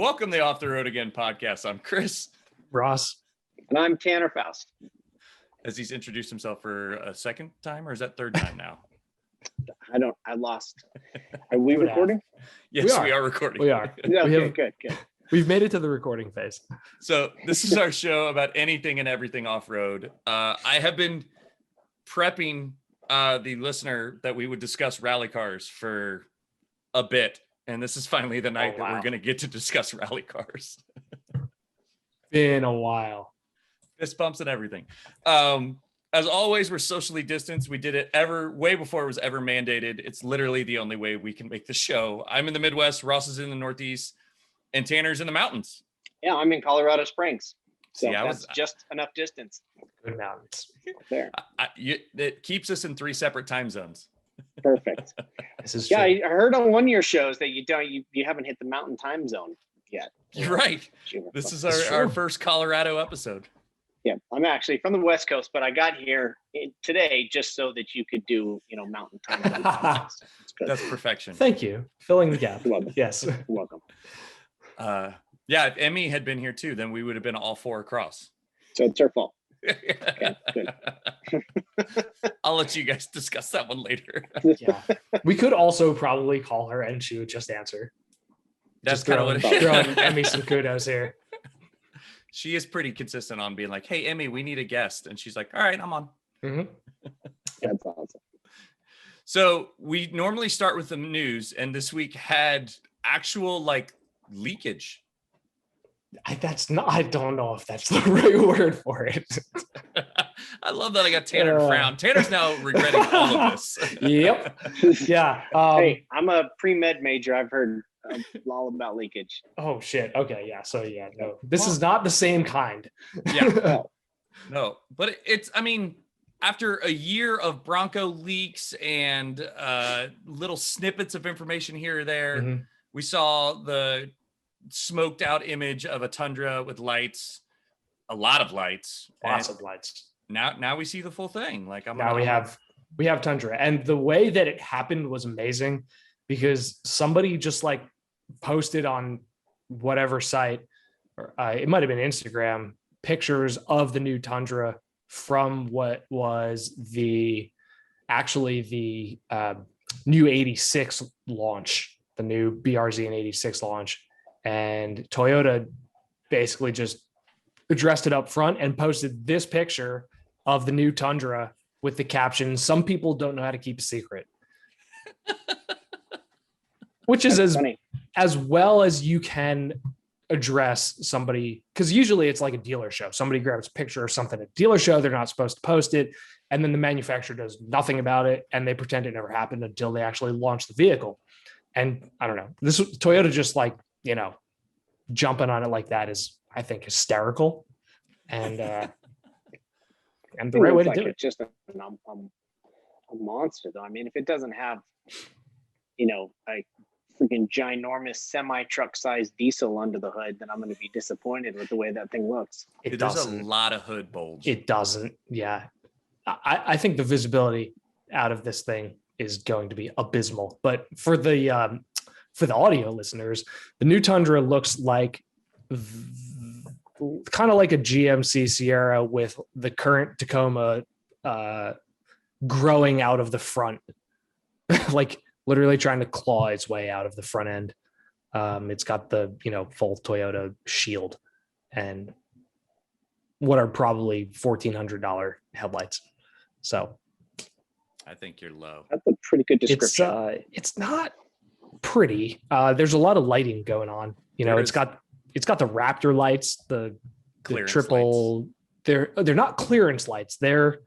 Welcome to the Off the Road Again podcast. I'm Chris. Ross. And I'm Tanner Foust. Has he's introduced himself for a second time, or is that third time now? I lost. Are we recording? Yes, we are recording. We are. Okay, good. We've made it to the recording phase. So this is our show about anything and everything off-road. I have been prepping the listener that we would discuss rally cars for a bit. And this is finally the night that we're going to get to discuss rally cars. Been a while. Fist bumps and everything. As always, we're socially distanced. We did it way before it was ever mandated. It's literally the only way we can make the show. I'm in the Midwest, Ross is in the Northeast, and Tanner's in the mountains. Yeah, I'm in Colorado Springs. So yeah, that's just enough distance. Good mountains. There. It keeps us in 3 separate time zones. Perfect. This is true. I heard on one of your shows that you haven't hit the mountain time zone yet. You're right. This is our first Colorado episode. Yeah, I'm actually from the West Coast, but I got here today just so that you could do, mountain time. That's perfection. Thank you. Filling the gap. Yes. You're welcome. Yeah, if Emmy had been here too, then we would have been all 4 across. So it's her fault. Okay, good. I'll let you guys discuss that one later. Yeah. We could also probably call her and she would just answer. That's kind of what it is. Throwing Emmy some kudos here. She is pretty consistent on being like, hey, Emmy, we need a guest. And she's like, all right, I'm on. Mm-hmm. That's awesome. So we normally start with the news, and this week had actual leakage. I don't know if that's the right word for it. I love that I got Tanner to frown. Tanner's now regretting all of this. Yep. Yeah. Hey, I'm a pre-med major. I've heard all about leakage. Oh shit. Okay. Yeah. So yeah, no, this is not the same kind. Yeah. No, but after a year of Bronco leaks and little snippets of information here or there, mm-hmm. We saw the smoked out image of a Tundra with lights, a lot of lights, lots of lights. Now we see the full thing. We have Tundra, and the way that it happened was amazing because somebody just posted on whatever site, or it might have been Instagram, pictures of the new Tundra from what was the new 86 launch, the new BRZ and 86 launch. And Toyota basically just addressed it up front and posted this picture of the new Tundra with the caption, "Some people don't know how to keep a secret." Which is as well as you can address somebody, because usually it's like a dealer show. Somebody grabs a picture or something at a dealer show, they're not supposed to post it, and then the manufacturer does nothing about it, and they pretend it never happened until they actually launch the vehicle. And I don't know, this Toyota just jumping on it like that is, I think, hysterical, and the right way to do it. It's just a monster, though. I mean, if it doesn't have, a freaking ginormous semi-truck sized diesel under the hood, then I'm going to be disappointed with the way that thing looks. There's a lot of hood bulge. It doesn't. Yeah, I think the visibility out of this thing is going to be abysmal. But for the audio listeners, the new Tundra looks like kind of like a GMC Sierra with the current Tacoma growing out of the front, literally trying to claw its way out of the front end. It's got the full Toyota shield and what are probably $1,400 headlights. So I think you're low. That's a pretty good description. It's not pretty. There's a lot of lighting going on. It's got the Raptor lights, the triple. Lights. They're not clearance lights. They're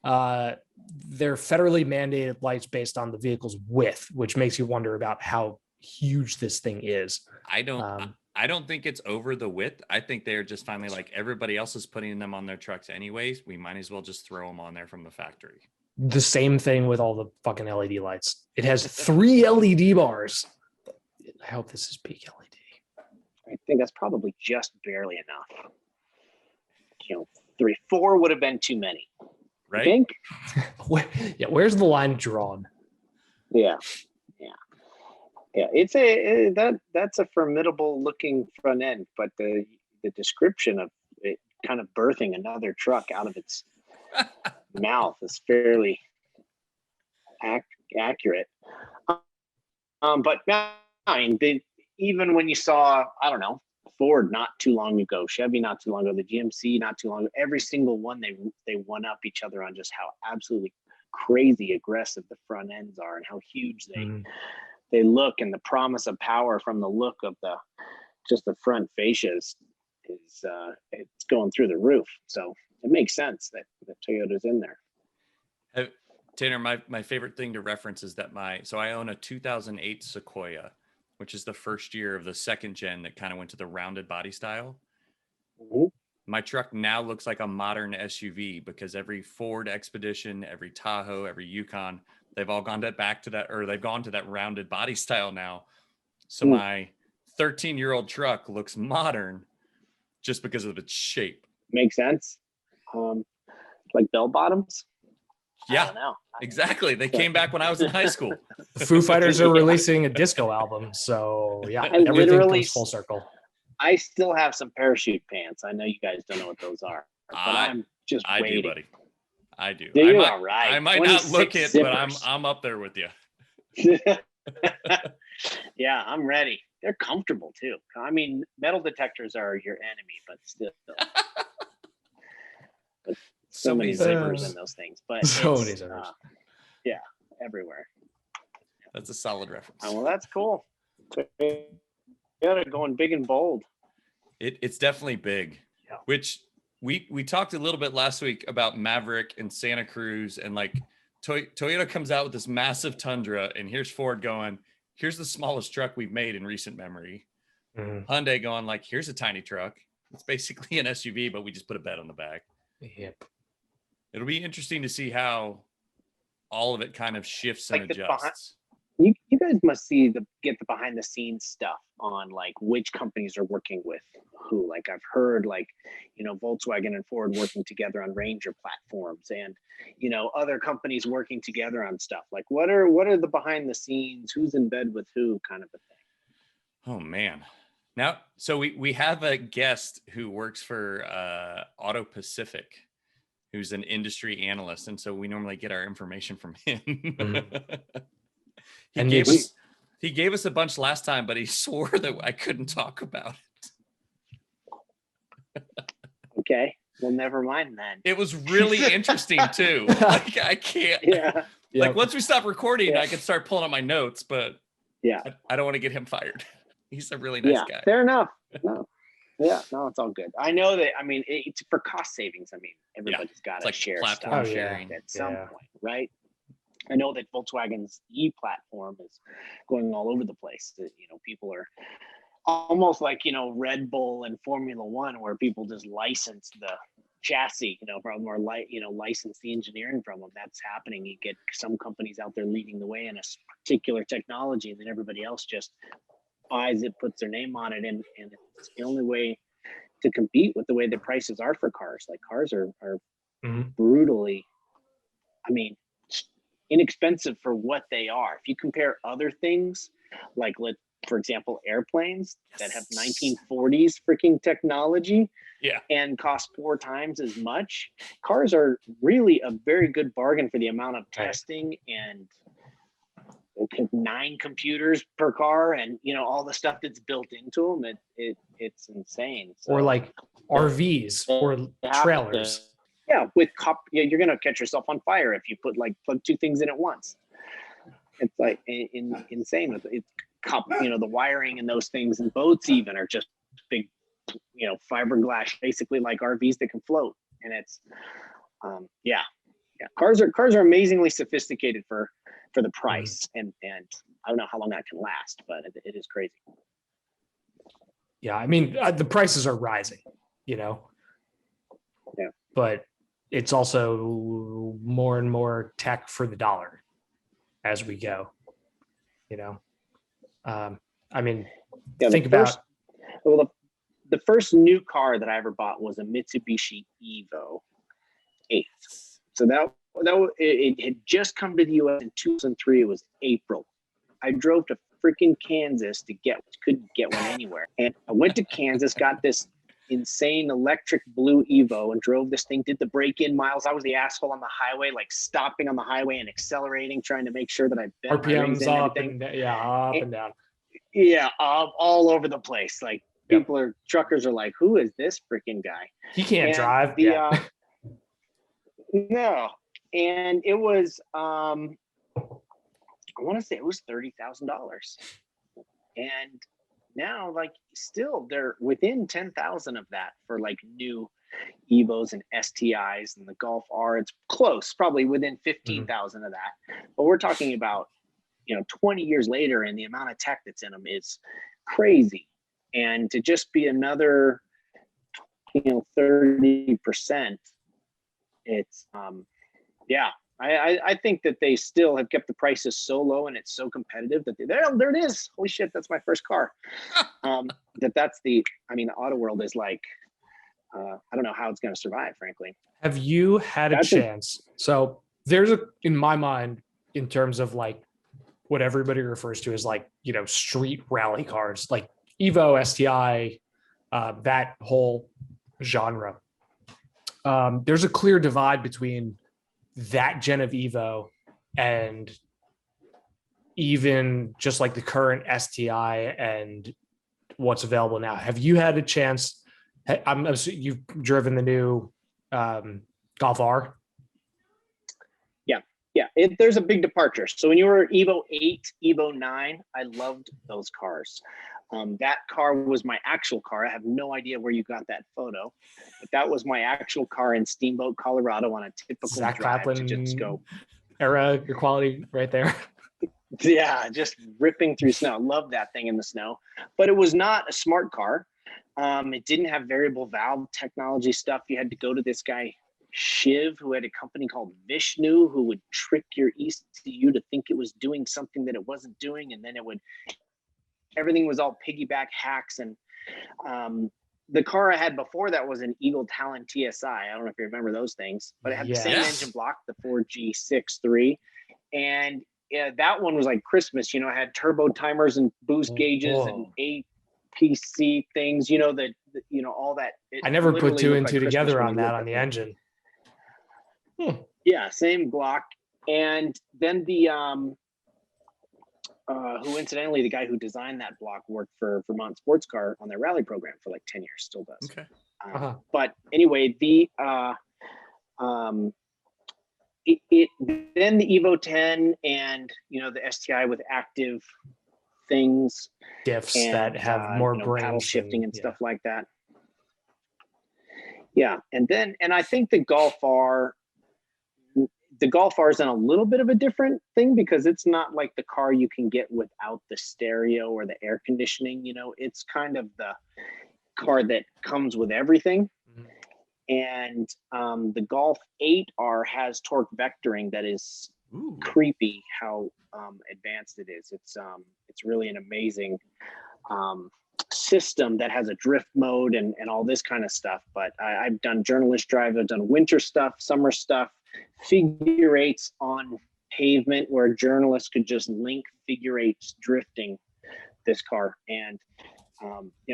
federally mandated lights based on the vehicle's width, which makes you wonder about how huge this thing is. I don't think it's over the width. I think they're just finally everybody else is putting them on their trucks anyways. We might as well just throw them on there from the factory. The same thing with all the fucking LED lights. It has 3 LED bars. I hope this is peak LED. I think that's probably just barely enough. 3, 4 would have been too many. Right? I think. Where's the line drawn? Yeah. Yeah, that's a formidable looking front end, but the description of it kind of birthing another truck out of its mouth is fairly accurate. But I mean, even when you saw, I don't know, Ford not too long ago, Chevy not too long ago, the GMC not too long ago, every single one they one up each other on just how absolutely crazy aggressive the front ends are and how huge they look, and the promise of power from the look of the front fascias is it's going through the roof. So it makes sense that Toyota's in there. Tanner, my favorite thing to reference is that I own a 2008 Sequoia, which is the first year of the second gen that kind of went to the rounded body style. Mm-hmm. My truck now looks like a modern SUV because every Ford Expedition, every Tahoe, every Yukon, they've all gone back to that, or they've gone to that rounded body style now. So my 13-year-old truck looks modern just because of its shape. Makes sense. Like bell bottoms. Yeah, I don't know. exactly. They came back when I was in high school. The Foo Fighters are releasing a disco album, so yeah, I everything literally comes full circle. I still have some parachute pants. I know you guys don't know what those are, but I'm just waiting. I do, buddy. I do. Do you? All right. I might not look it, but I'm up there with you. Yeah, I'm ready. They're comfortable too. I mean, metal detectors are your enemy, but still. But so many zippers in those things. But so many zippers. Yeah, everywhere. That's a solid reference. Oh, well, that's cool. Yeah, going big and bold. It's definitely big. Yeah. Which we talked a little bit last week about Maverick and Santa Cruz, and like Toyota comes out with this massive Tundra, and here's Ford going, here's the smallest truck we've made in recent memory. Mm-hmm. Hyundai going like, here's a tiny truck. It's basically an SUV, but we just put a bed on the back. Yep. It'll be interesting to see how all of it kind of shifts and adjusts. You guys must get the behind the scenes stuff on like which companies are working with who. Like I've heard like, Volkswagen and Ford working together on Ranger platforms, and other companies working together on stuff. Like what are the behind the scenes, who's in bed with who kind of a thing. Oh man. Now, so we have a guest who works for Auto Pacific, who's an industry analyst, and so we normally get our information from him. Mm-hmm. He gave us a bunch last time, but he swore that I couldn't talk about it. Okay, well, never mind then. It was really interesting too. Like I can't. Yeah. Like once we stop recording, I can start pulling out my notes, but I don't want to get him fired. He's a really nice guy. Fair enough. No. Yeah, no, it's all good. I know that. I mean, it's for cost savings. I mean, everybody's got to share platform stuff sharing at some point, right? I know that Volkswagen's e-platform is going all over the place. That people are almost like Red Bull and Formula One, where people just license the chassis, from or license the engineering from them. That's happening. You get some companies out there leading the way in a particular technology, and then everybody else just buys it, puts their name on it, and it's the only way to compete with the way the prices are for cars. Like cars are brutally, I mean, inexpensive for what they are. If you compare other things, like for example, airplanes that have 1940s freaking technology and cost 4 times as much, cars are really a very good bargain for the amount of testing and 9 computers per car and all the stuff that's built into them. It's insane. So, or like RVs or trailers. With you're gonna catch yourself on fire if you plug 2 things in at once. It's like insane. It's the wiring and those things, and boats even are just big, fiberglass, basically like RVs that can float. And it's cars are amazingly sophisticated for the price, and I don't know how long that can last, but it is crazy. Yeah, I mean the prices are rising, but it's also more and more tech for the dollar as we go. I mean, think about. The first new car that I ever bought was a Mitsubishi Evo 8. So it had just come to the U.S. in 2003. It was April. I drove to freaking Kansas couldn't get one anywhere. And I went to Kansas, got this insane electric blue Evo and drove this thing, did the break-in miles. I was the asshole on the highway, like stopping on the highway and accelerating, trying to make sure that I bent my rings RPMs and up everything. up and down. Yeah, all over the place. Like truckers are like, who is this freaking guy? He can't drive. No. And it was, I want to say it was $30,000. And now, like, still they're within 10,000 of that for like new Evos and STIs and the Golf R. It's close, probably within 15,000 of that. But we're talking about, 20 years later, and the amount of tech that's in them is crazy. And to just be another, 30%, it's, I think that they still have kept the prices so low and it's so competitive that there it is. Holy shit, that's my first car. The auto world is like, I don't know how it's going to survive, frankly. Have you had a chance? So there's in my mind, in terms of like what everybody refers to as like, street rally cars, like Evo, STI, that whole genre. There's a clear divide between that gen of Evo and even just like the current STI and what's available now. Have you had a chance? I'm assuming you've driven the new Golf R. Yeah. There's a big departure. So when you were Evo 8, Evo 9, I loved those cars. That car was my actual car. I have no idea where you got that photo, but that was my actual car in Steamboat, Colorado on a typical Zach drive to Clapland just go. Era, your quality right there. Yeah, just ripping through snow. Love that thing in the snow, but it was not a smart car. It didn't have variable valve technology stuff. You had to go to this guy, Shiv, who had a company called Vishnu, who would trick your ECU to think it was doing something that it wasn't doing. And then everything was all piggyback hacks. And the car I had before that was an Eagle Talon TSI. I don't know if you remember those things, but it had the same engine block, the 4G63. And that one was like Christmas, it had turbo timers and boost gauges and APC things, all that. I never put two and two together on that on the engine. Yeah, same block. And then the who incidentally, the guy who designed that block worked for Vermont Sports Car on their rally program for like 10 years, still does. Okay. But anyway, then the Evo 10 and the STI with active things, diffs and, that have more brains, paddle shifting and stuff like that. Yeah, and I think the Golf R is in a little bit of a different thing because it's not like the car you can get without the stereo or the air conditioning. It's kind of the car that comes with everything. And the Golf 8R has torque vectoring that is creepy how advanced it is. It's really an amazing system that has a drift mode and all this kind of stuff. But I've done journalist drive, I've done winter stuff, summer stuff, figure eights on pavement where journalists could just link figure eights drifting this car. And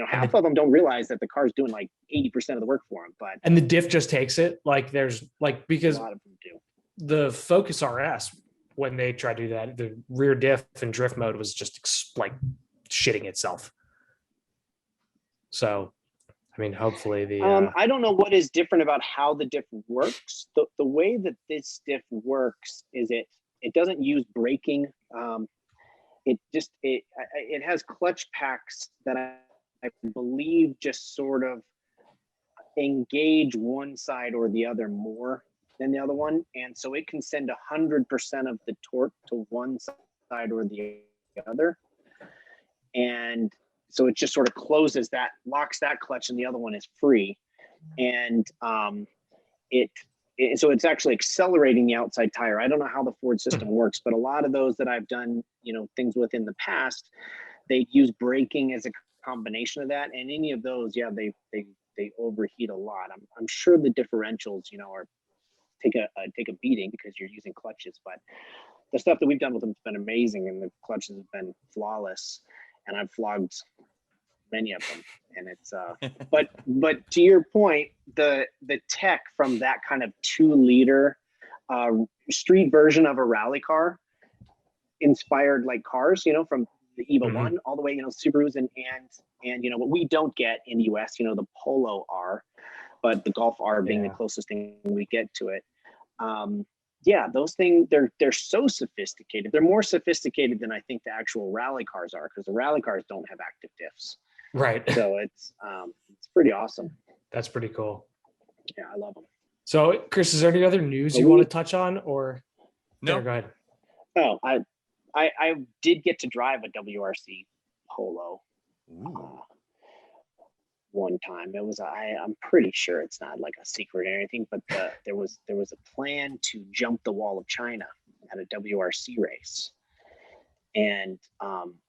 half of them don't realize that the car's doing like 80% of the work for them. And the diff just takes it. Like there's like, because a lot of them do. The Focus RS, when they tried to do that, the rear diff and drift mode was just like shitting itself. So, I mean, hopefully I don't know what is different about how the diff works. The way that this diff works is it doesn't use braking. It has clutch packs that I believe just sort of engage one side or the other more than the other one. And so it can send 100% of the torque to one side or the other. And so it just sort of closes that, locks that clutch, and the other one is free. And so it's actually accelerating the outside tire. I don't know how the Ford system works, but a lot of those that I've done, things with in the past, they use braking as a combination of that. And any of those, they overheat a lot. I'm sure the differentials, are take a beating because you're using clutches, but the stuff that we've done with them has been amazing, and the clutches have been flawless. And I've flogged many of them, and it's but to your point, the tech from that kind of 2-liter street version of a rally car inspired like cars, from the Evo 1 all the way, Subarus and what we don't get in the US, the Polo R, but the Golf R being the closest thing we get to it. Those things, they're so sophisticated. They're more sophisticated than I think the actual rally cars are, because the rally cars don't have active diffs. Right. So it's pretty awesome. That's pretty cool. Yeah, I love them. So, Chris, is there any other news you want to touch on, or no? There, go ahead. Oh, I did get to drive a WRC Polo one time. It was I'm pretty sure it's not like a secret or anything, but there was a plan to jump the wall of China at a WRC race. And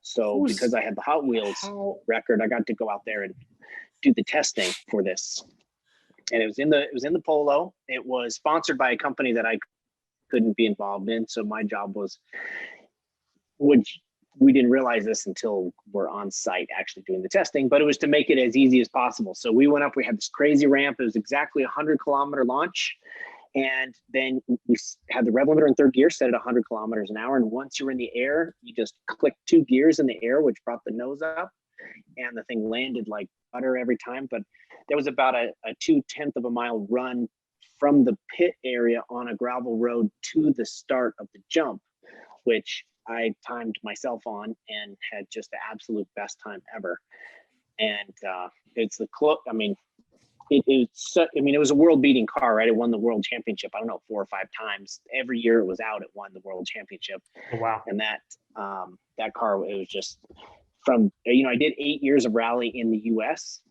so because I had the Hot Wheels record, I got to go out there and do the testing for this. And it was in the Polo. It was sponsored by a company that I couldn't be involved in. So my job was, which we didn't realize this until we're on site actually doing the testing, but it was to make it as easy as possible. So we went up, we had this crazy ramp. It was exactly a 100-kilometer launch. And then we had the rev limiter in third gear set at 100 kilometers an hour. And once you're in the air, you just click 2 gears in the air, which brought the nose up, and the thing landed like butter every time. But there was about a 0.2 of a mile run from the pit area on a gravel road to the start of the jump, which I timed myself on and had just the absolute best time ever. And it's the it was a world-beating car, right? It won the world championship, I don't know, 4 or 5 times. Every year it was out, it won the world championship. Oh, wow. And that car, it was just from, I did 8 years of rally in the US,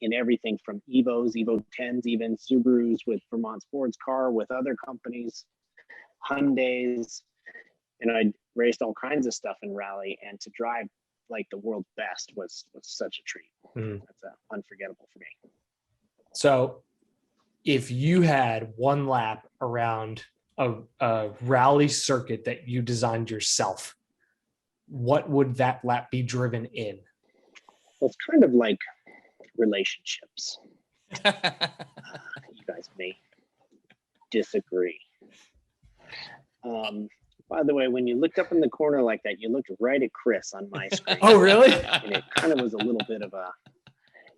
in everything from Evos, Evo 10s, even Subarus with Vermont Sports Car, with other companies, Hyundais, and I raced all kinds of stuff in rally, and to drive like the world's best was such a treat. That's unforgettable for me. So if you had one lap around a rally circuit that you designed yourself, what would that lap be driven in? Well, it's kind of like relationships. You guys may disagree. By the way, when you looked up in the corner like that, you looked right at Chris on my screen. Oh, really? And it kind of was a little bit of a,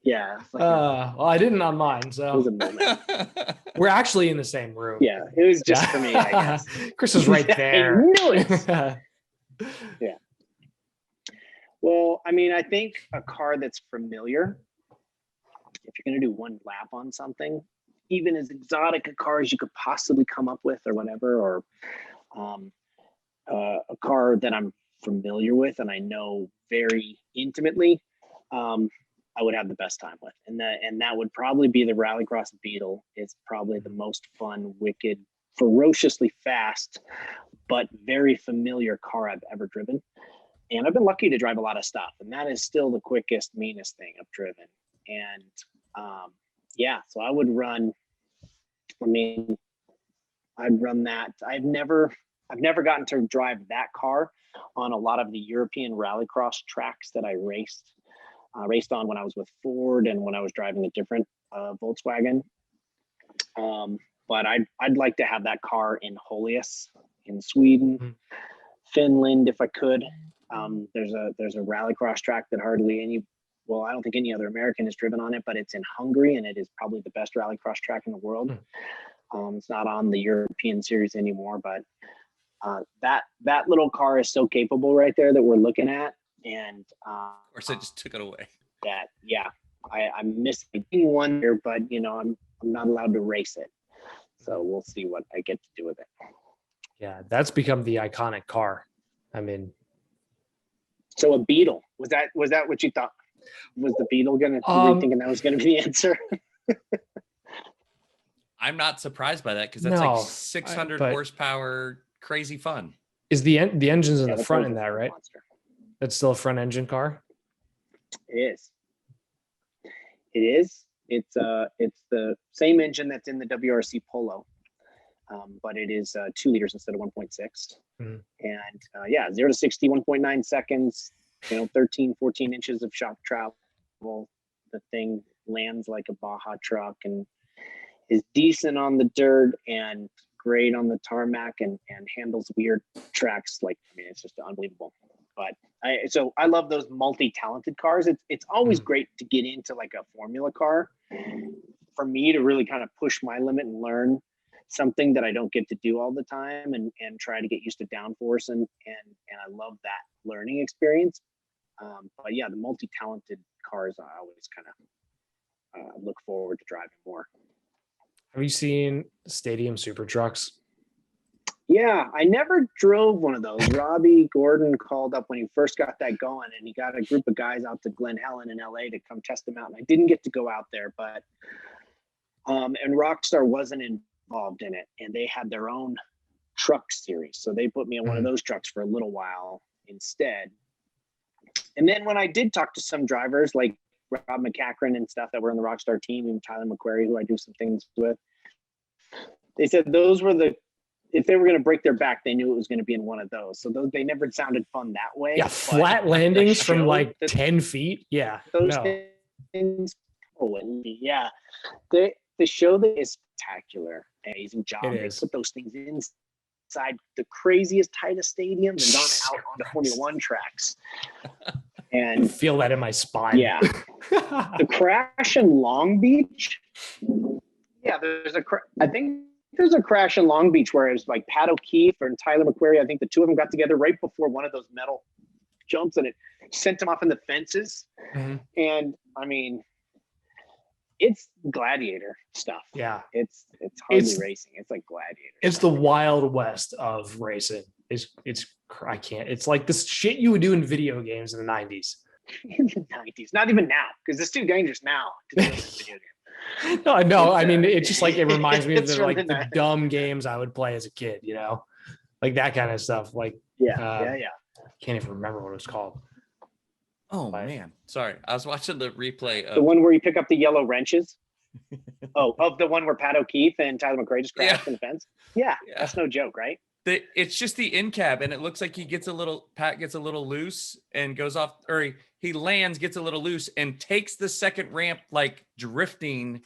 yeah. Like well, I didn't on mine, it so was a moment. we're actually in the same room. Yeah, it was just for me, I guess. Chris is right there. I knew it. Yeah. Well, I think a car that's familiar, if you're going to do one lap on something, even as exotic a car as you could possibly come up with or whatever, or a car that I'm familiar with and I know very intimately, I would have the best time with. And that would probably be the Rallycross Beetle. It's probably the most fun, wicked, ferociously fast, but very familiar car I've ever driven. And I've been lucky to drive a lot of stuff, and that is still the quickest, meanest thing I've driven. And so I would run, I'd run that. I've never gotten to drive that car on a lot of the European rallycross tracks that I raced on when I was with Ford and when I was driving a different Volkswagen. But I'd like to have that car in Holius in Sweden, Finland, if I could. There's a rallycross track that I don't think any other American has driven on it, but it's in Hungary, and it is probably the best rallycross track in the world. It's not on the European series anymore, but that little car is so capable right there that we're looking at. And of course, I just took it away. I'm missing one here, but I'm not allowed to race it, so we'll see what I get to do with it. Yeah, that's become the iconic car. So a Beetle, was that what you thought? Was the Beetle gonna? Were you thinking that was gonna be the answer? I'm not surprised by that, because that's like 600 horsepower, crazy fun. Is the engine's in the front in that, right? Monster. That's still a front engine car. It is. It's the same engine that's in the WRC Polo. but it is 2 liters instead of 1.6. Mhm. And yeah, 0 to 60, 1.9 seconds, 13, 14 inches of shock travel. The thing lands like a Baja truck and is decent on the dirt and great on the tarmac and handles weird tracks. Like, I mean, it's just unbelievable. But I love those multi-talented cars. It's always great to get into like a formula car for me to really kind of push my limit and learn something that I don't get to do all the time and try to get used to downforce and I love that learning experience. But yeah, the multi-talented cars I always kind of look forward to driving more. Have you seen stadium super trucks? Yeah, I never drove one of those. Robbie Gordon called up when he first got that going, and he got a group of guys out to Glen Helen in LA to come test them out. And I didn't get to go out there, but and Rockstar wasn't involved in it, and they had their own truck series, so they put me in one of those trucks for a little while instead. And then when I did talk to some drivers like Rob McCachran and stuff that were in the Rockstar team, and Tyler McQuarrie, who I do some things with, they said those were if they were going to break their back, they knew it was going to be in one of those. So those, they never sounded fun that way. Yeah, flat landings from like 10 feet. Yeah, those things. Yeah, the show that is spectacular. Amazing job. They put those things inside the craziest, tightest stadiums and gone out onto Formula One tracks. And I feel that in my spine. Yeah, the crash in Long Beach. Yeah, I think there's a crash in Long Beach where it was like Pat O'Keefe and Tyler McQuarrie. I think the two of them got together right before one of those metal jumps, and it sent them off in the fences. And I mean, it's gladiator stuff. Yeah, it's hardly racing. It's like gladiator. It's stuff. The Wild West of racing. I can't. It's like this shit you would do in video games in the 90s. In the 90s, not even now, because it's too dangerous now to do this video game. No, I know. I mean, it's just like it reminds me of the dumb games I would play as a kid. Like that kind of stuff. Like yeah. Can't even remember what it was called. Oh man, sorry. I was watching the replay of the one where you pick up the yellow wrenches. Of the one where Pat O'Keefe and Tyler McQuarrie just crashed in the fence. Yeah, that's no joke, right? It's just the in cab, and it looks like Pat gets a little loose and goes off, or he lands, gets a little loose, and takes the second ramp like drifting,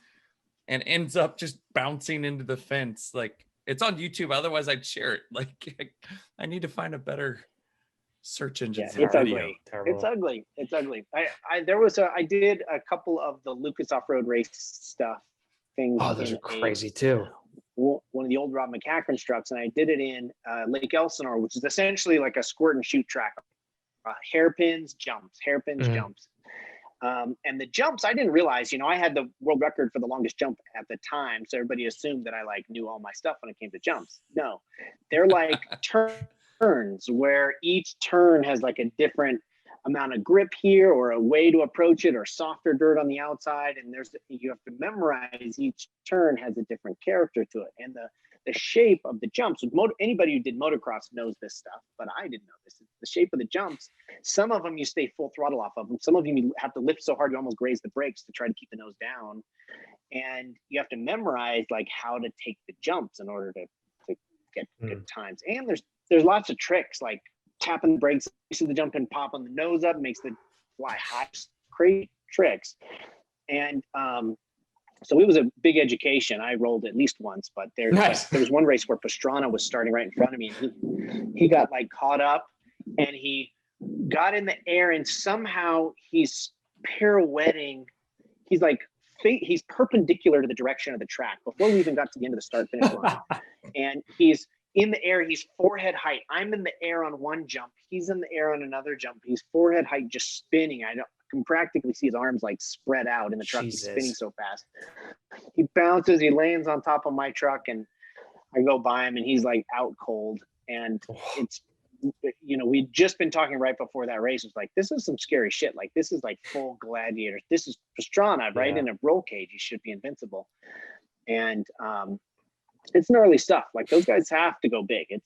and ends up just bouncing into the fence. Like, it's on YouTube. Otherwise, I'd share it. Like, I need to find a better search engine. Yeah, it's ugly. It's ugly. It's ugly. I did a couple of the Lucas off-road race stuff things. Oh, those are crazy too. One of the old Rob McCachran trucks, and I did it in Lake Elsinore, which is essentially like a squirt and shoot track. Hairpins, jumps. And the jumps, I didn't realize, I had the world record for the longest jump at the time. So everybody assumed that I like knew all my stuff when it came to jumps. No, they're like turns where each turn has like a different amount of grip here or a way to approach it or softer dirt on the outside. And you have to memorize each turn has a different character to it. And the shape of the jumps, anybody who did motocross knows this stuff, but I didn't know this. The shape of the jumps, some of them you stay full throttle off of them. Some of them you have to lift so hard you almost graze the brakes to try to keep the nose down. And you have to memorize like how to take the jumps in order to get good times. And there's lots of tricks like tapping the brakes, see the jump and pop on the nose up, makes the fly high, crazy tricks. And so it was a big education. I rolled at least once, but there was one race where Pastrana was starting right in front of me. And he got like caught up and he got in the air and somehow he's pirouetting. He's perpendicular to the direction of the track before we even got to the end of the start finish line. And he's in the air, he's forehead height. I'm in the air on one jump. He's in the air on another jump. He's forehead height, just spinning. I can practically see his arms like spread out in the truck. Jesus. He's spinning so fast. He bounces, he lands on top of my truck, and I go by him, and he's like out cold. And it's, we'd just been talking right before that race. It's like, this is some scary shit. Like, this is like full gladiator. This is Pastrana, right? In a roll cage. He should be invincible. And, it's gnarly stuff. Like, those guys have to go big. There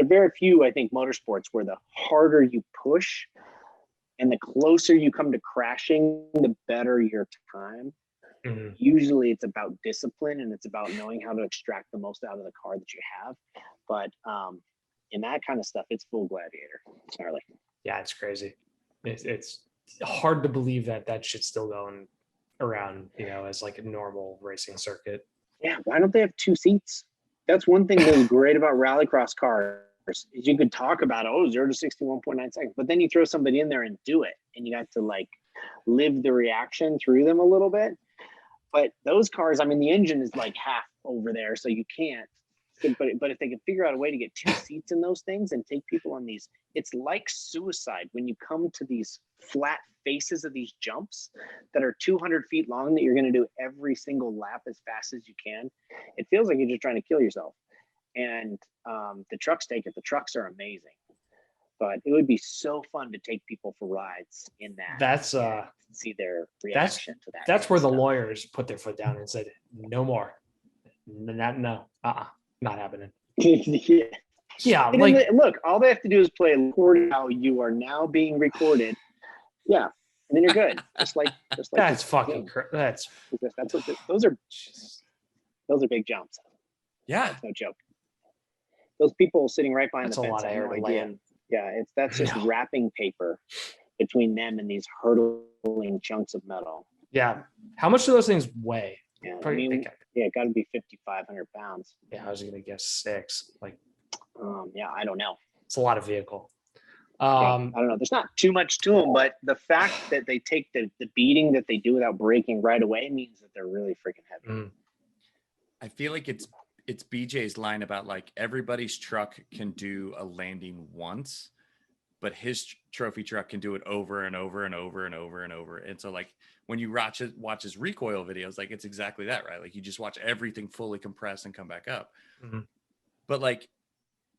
are very few, I think, motorsports where the harder you push and the closer you come to crashing, the better your time. Mhm. Usually it's about discipline and it's about knowing how to extract the most out of the car that you have. But in that kind of stuff, it's full gladiator. It's gnarly. Yeah, it's crazy. It's hard to believe that that shit's still going around, as like a normal racing circuit. Yeah, why don't they have 2 seats? That's one thing that was great about rallycross cars is you could talk about 0 to 60 1.9 seconds, but then you throw somebody in there and do it, and you got to like live the reaction through them a little bit. But those cars, I mean, the engine is like half over there, so you can't. But if they can figure out a way to get 2 seats in those things and take people on these, it's like suicide when you come to these flat faces of these jumps that are 200 feet long that you're going to do every single lap as fast as you can. It feels like you're just trying to kill yourself. And the trucks take it. The trucks are amazing. But it would be so fun to take people for rides in that. That's and see their reaction to that. That's where the lawyers put their foot down and said, no more. Not happening. Yeah. Yeah, And like look, all they have to do is play record how you are now being recorded. Yeah, and then you're good. Just like that's fucking that's what those are big jumps. Yeah, That's no joke. Those people sitting right behind that's the a fence lot of have air no to idea. land. Yeah, that's just wrapping paper between them and these hurtling chunks of metal. Yeah. How much do those things weigh? Yeah, Probably, I mean, it got to be 5,500 pounds. Yeah, I was gonna guess 6. Like, yeah, I don't know. it's a lot of vehicle. I don't know. There's not too much to them, but the fact that they take the beating that they do without breaking right away means that they're really freaking heavy. I feel like it's BJ's line about like everybody's truck can do a landing once, but his trophy truck can do it over and over and over and over and over. And so like when you watch his recoil videos, like it's exactly that, right? Like you just watch everything fully compress and come back up. Mm-hmm. But like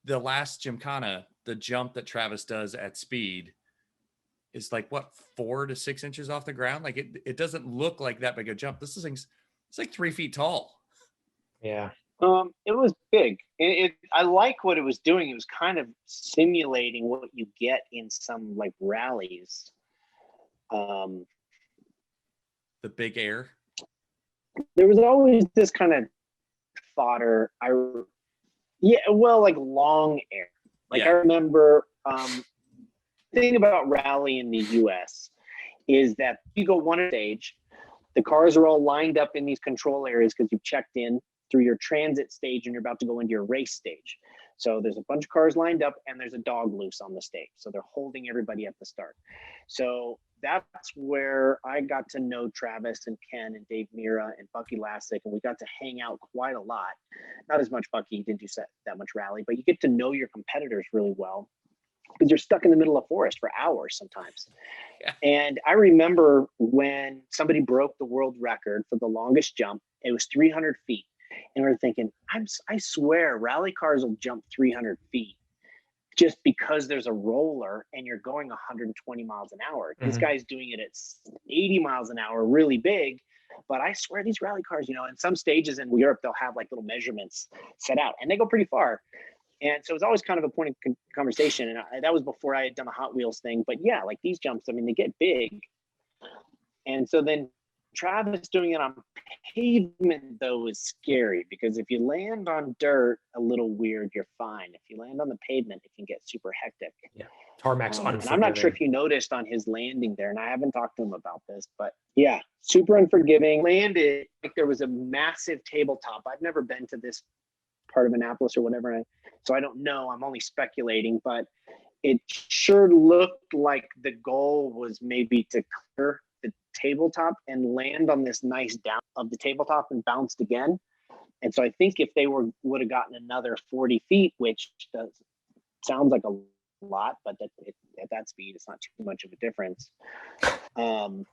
the last Gymkhana, the jump that Travis does at speed is like what, 4 to 6 inches off the ground. Like it doesn't look like that big a jump. This is it's like 3 feet tall. Yeah. It was big. I like what it was doing. It was kind of simulating what you get in some like rallies. The big air. There was always this kind of fodder. Like long air. Like I remember, the thing about rally in the US is that you go one stage, the cars are all lined up in these control areas because you've checked in through your transit stage and you're about to go into your race stage. So there's a bunch of cars lined up and there's a dog loose on the stage. So they're holding everybody at the start. So that's where I got to know Travis and Ken and Dave Mira and Bucky Lassick, and we got to hang out quite a lot. Not as much Bucky, he didn't do that much rally, but you get to know your competitors really well because you're stuck in the middle of forest for hours sometimes. Yeah. And I remember when somebody broke the world record for the longest jump, it was 300 feet. And we're thinking, I swear rally cars will jump 300 feet just because there's a roller and you're going 120 miles an hour. Mm-hmm. This guy's doing it at 80 miles an hour, really big. But I swear these rally cars, in some stages in Europe, they'll have like little measurements set out and they go pretty far. And so it's always kind of a point of conversation. And that was before I had done the Hot Wheels thing. But yeah, like these jumps, I mean, they get big. And so then Travis doing it on pavement, though, is scary because if you land on dirt a little weird, you're fine. If you land on the pavement, it can get super hectic. Yeah, tarmac's unforgiving. And I'm not sure if you noticed on his landing there, and I haven't talked to him about this, but yeah, super unforgiving. Landed like there was a massive tabletop. I've never been to this part of Annapolis or whatever, so I don't know. I'm only speculating, but it sure looked like the goal was maybe to clear the tabletop and land on this nice down of the tabletop and bounced again. And so I think if they would have gotten another 40 feet, which sounds like a lot, but at that speed, it's not too much of a difference. 40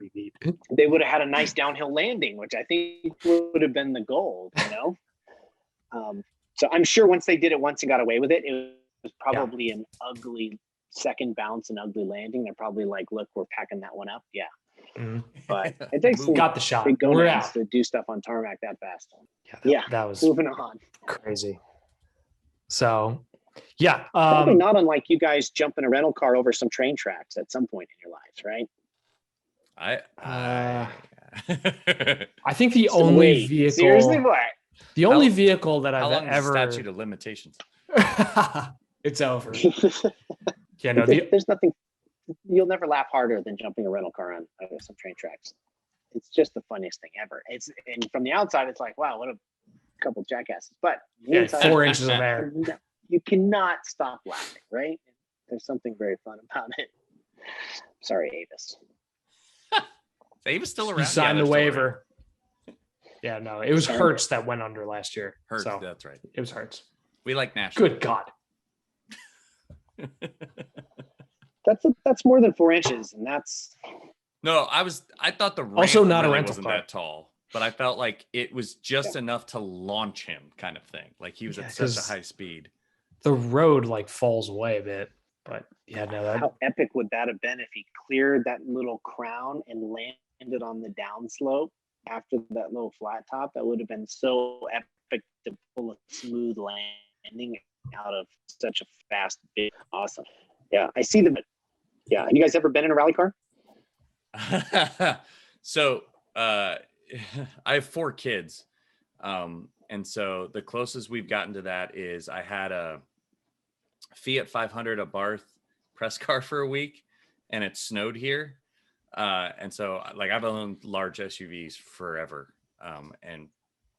feet. They would have had a nice downhill landing, which I think would have been the goal, So I'm sure once they did it once and got away with it, it was probably an ugly second bounce and ugly landing. They're probably like, look, we're packing that one up. Yeah. Mm-hmm. But it takes got the shot. Big gonads to do stuff on tarmac that fast. That was moving on. Crazy. So yeah. Probably not unlike you guys jumping a rental car over some train tracks at some point in your lives, right? I think the So only wait, vehicle, seriously, what? the only vehicle that How I've long is the ever, statute of limitations? it's over. Yeah, no, There's nothing. You'll never laugh harder than jumping a rental car on some train tracks. It's just the funniest thing ever. And from the outside, it's like, wow, what a couple jackasses. But yeah, inside, 4 inches of air. you cannot stop laughing, right? There's something very fun about it. Sorry, Avis. Avis still around? You signed they're the still around. waiver. Yeah, no, it was Hertz that went under last year. Hertz, So that's right. it was Hertz. We like national. Good God. That's more than 4 inches, and that's No, I thought the ramp Also not a really rental wasn't car. that tall, but I felt like it was just enough to launch him, kind of thing. Like he was at such a 'cause high speed. the road like falls away a bit, but yeah, no, that how epic would that have been if he cleared that little crown and landed on the downslope after that little flat top? That would have been so epic to pull a smooth landing out of such a fast, big, awesome. Yeah, I see them. Yeah, have you guys ever been in a rally car? So I have 4 kids. And so the closest we've gotten to that is I had a Fiat 500 Abarth press car for a week, and it snowed here. And so like I've owned large SUVs forever. And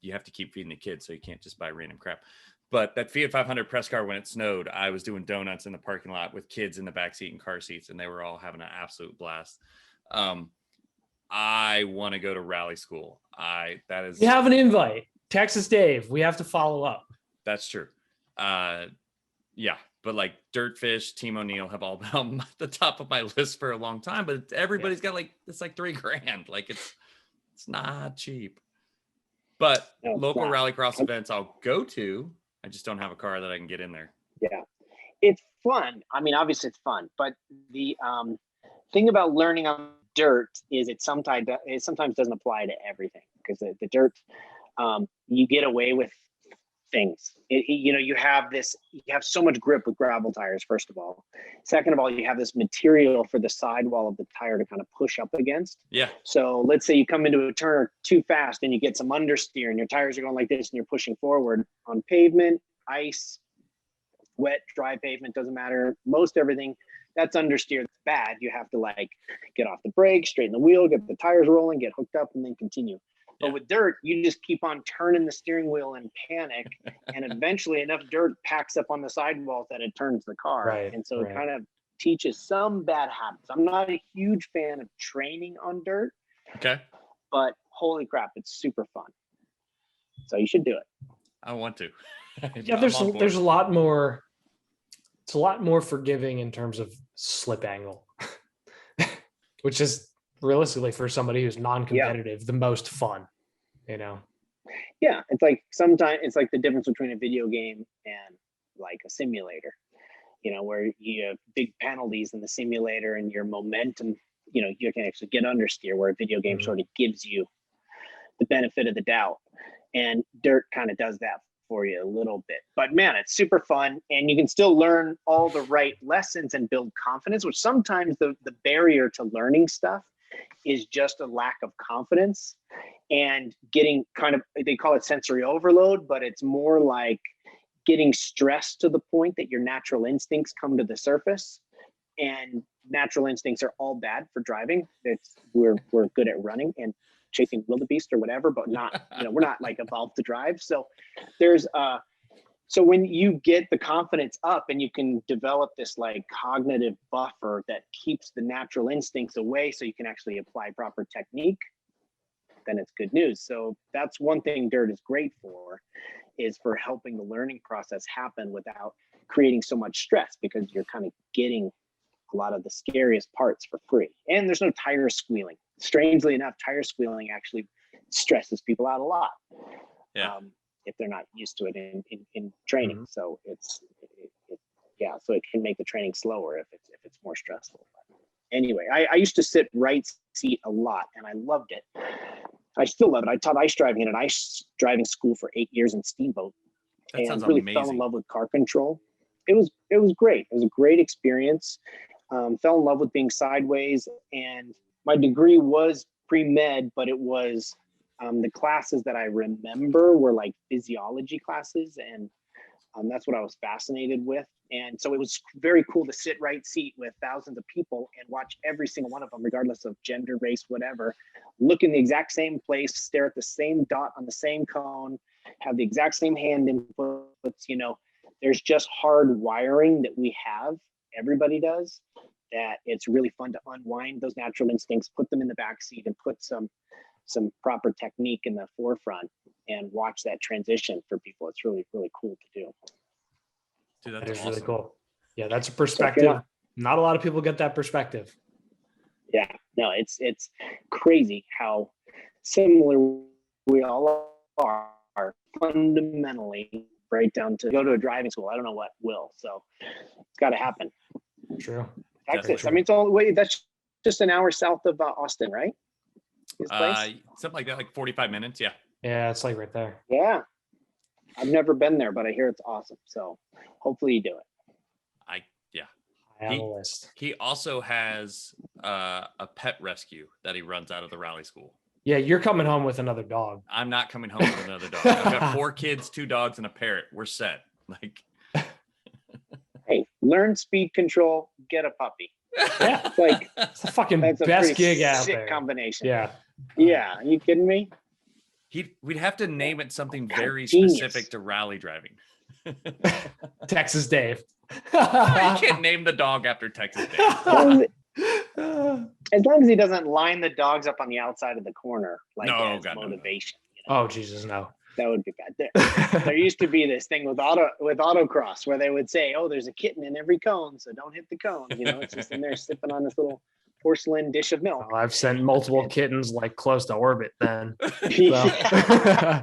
you have to keep feeding the kids, so you can't just buy random crap. But that Fiat 500 press car, when it snowed, I was doing donuts in the parking lot with kids in the backseat and car seats, and they were all having an absolute blast. I want to go to rally school. we have an invite. Texas Dave. We have to follow up. That's true. Yeah, but like Dirtfish, Team O'Neill have all been on the top of my list for a long time. But everybody's got like it's like $3,000. Like it's not cheap. But No, it's local not. rallycross events I'll go to. I just don't have a car that I can get in there. Yeah, it's fun. I mean, obviously it's fun, but the thing about learning on dirt is it sometimes doesn't apply to everything, because the dirt, you get away with things. You have so much grip with gravel tires. First of all, second of all, you have this material for the sidewall of the tire to kind of push up against. Yeah. So let's say you come into a turn too fast and you get some understeer and your tires are going like this and you're pushing forward on pavement, ice, wet, dry pavement, doesn't matter. Most everything that's understeer, that's bad. You have to like get off the brake, straighten the wheel, get the tires rolling, get hooked up, and then continue. But with dirt, you just keep on turning the steering wheel in panic, and eventually enough dirt packs up on the sidewalls that it turns the car. Right, and so right. it kind of teaches some bad habits. I'm not a huge fan of training on dirt, Okay. but holy crap, it's super fun. So you should do it. I want to. Yeah, there's a lot more. It's a lot more forgiving in terms of slip angle, which is realistically for somebody who's non-competitive the most fun. Yeah, it's like sometimes it's like the difference between a video game and like a simulator, where you have big penalties in the simulator and your momentum, you can actually get understeer, where a video game sort of gives you the benefit of the doubt, and dirt kind of does that for you a little bit. But man, it's super fun, and you can still learn all the right lessons and build confidence, which sometimes the barrier to learning stuff is just a lack of confidence and getting they call it sensory overload, but it's more like getting stressed to the point that your natural instincts come to the surface. And natural instincts are all bad for driving. We're good at running and chasing wildebeest or whatever, but not, we're not like evolved to drive. So so when you get the confidence up and you can develop this like cognitive buffer that keeps the natural instincts away so you can actually apply proper technique, then it's good news. So that's one thing dirt is great for, is for helping the learning process happen without creating so much stress, because you're kind of getting a lot of the scariest parts for free. And there's no tire squealing. Strangely enough, tire squealing actually stresses people out a lot. Yeah. If they're not used to it in training. Mm-hmm. So so it can make the training slower if it's more stressful. Anyway, I used to sit right seat a lot and I loved it. I still love it. I taught ice driving in an ice driving school for 8 years in Steamboat. That sounds really amazing. Fell in love with car control. It was great. It was a great experience. Fell in love with being sideways, and my degree was pre-med, but it was the classes that I remember were like physiology classes, and that's what I was fascinated with. And so it was very cool to sit right seat with thousands of people and watch every single one of them, regardless of gender, race, whatever, look in the exact same place, stare at the same dot on the same cone, have the exact same hand inputs. You know, there's just hard wiring that we have, everybody does, that it's really fun to unwind those natural instincts, put them in the backseat, and put some proper technique in the forefront and watch that transition for people. It's really, really cool to do. Dude, That that's is really awesome. cool. Yeah, that's a perspective. Not a lot of people get that perspective. Yeah, no, it's crazy how similar we all are fundamentally, right down to go to a driving school. I don't know what will, so it's got to happen. True. Texas. True. I mean, it's all the way. That's just an hour south of Austin, right? His place? Something like that, like 45 minutes. Yeah. Yeah, it's like right there. Yeah. I've never been there, but I hear it's awesome. So hopefully you do it. I have a list. He also has a pet rescue that he runs out of the rally school. Yeah, you're coming home with another dog. I'm not coming home with another dog. I've got 4 kids, 2 dogs, and a parrot. We're set. Like, hey, learn speed control, get a puppy. Yeah, Like it's the fucking that's a best pretty gig out sick there. combination. Yeah. Yeah. Are you kidding me? we'd have to name it something very Genius. specific to rally driving. Texas Dave. You can't name the dog after Texas Dave. As long as he doesn't line the dogs up on the outside of the corner, like No, as God, no, no. motivation. You know? Oh Jesus, no. That would be bad. There used to be this thing with autocross where they would say, "Oh, there's a kitten in every cone, so don't hit the cone." You know, it's just in there sipping on this little porcelain dish of milk. Oh, I've sent multiple kittens like close to orbit then. Yeah,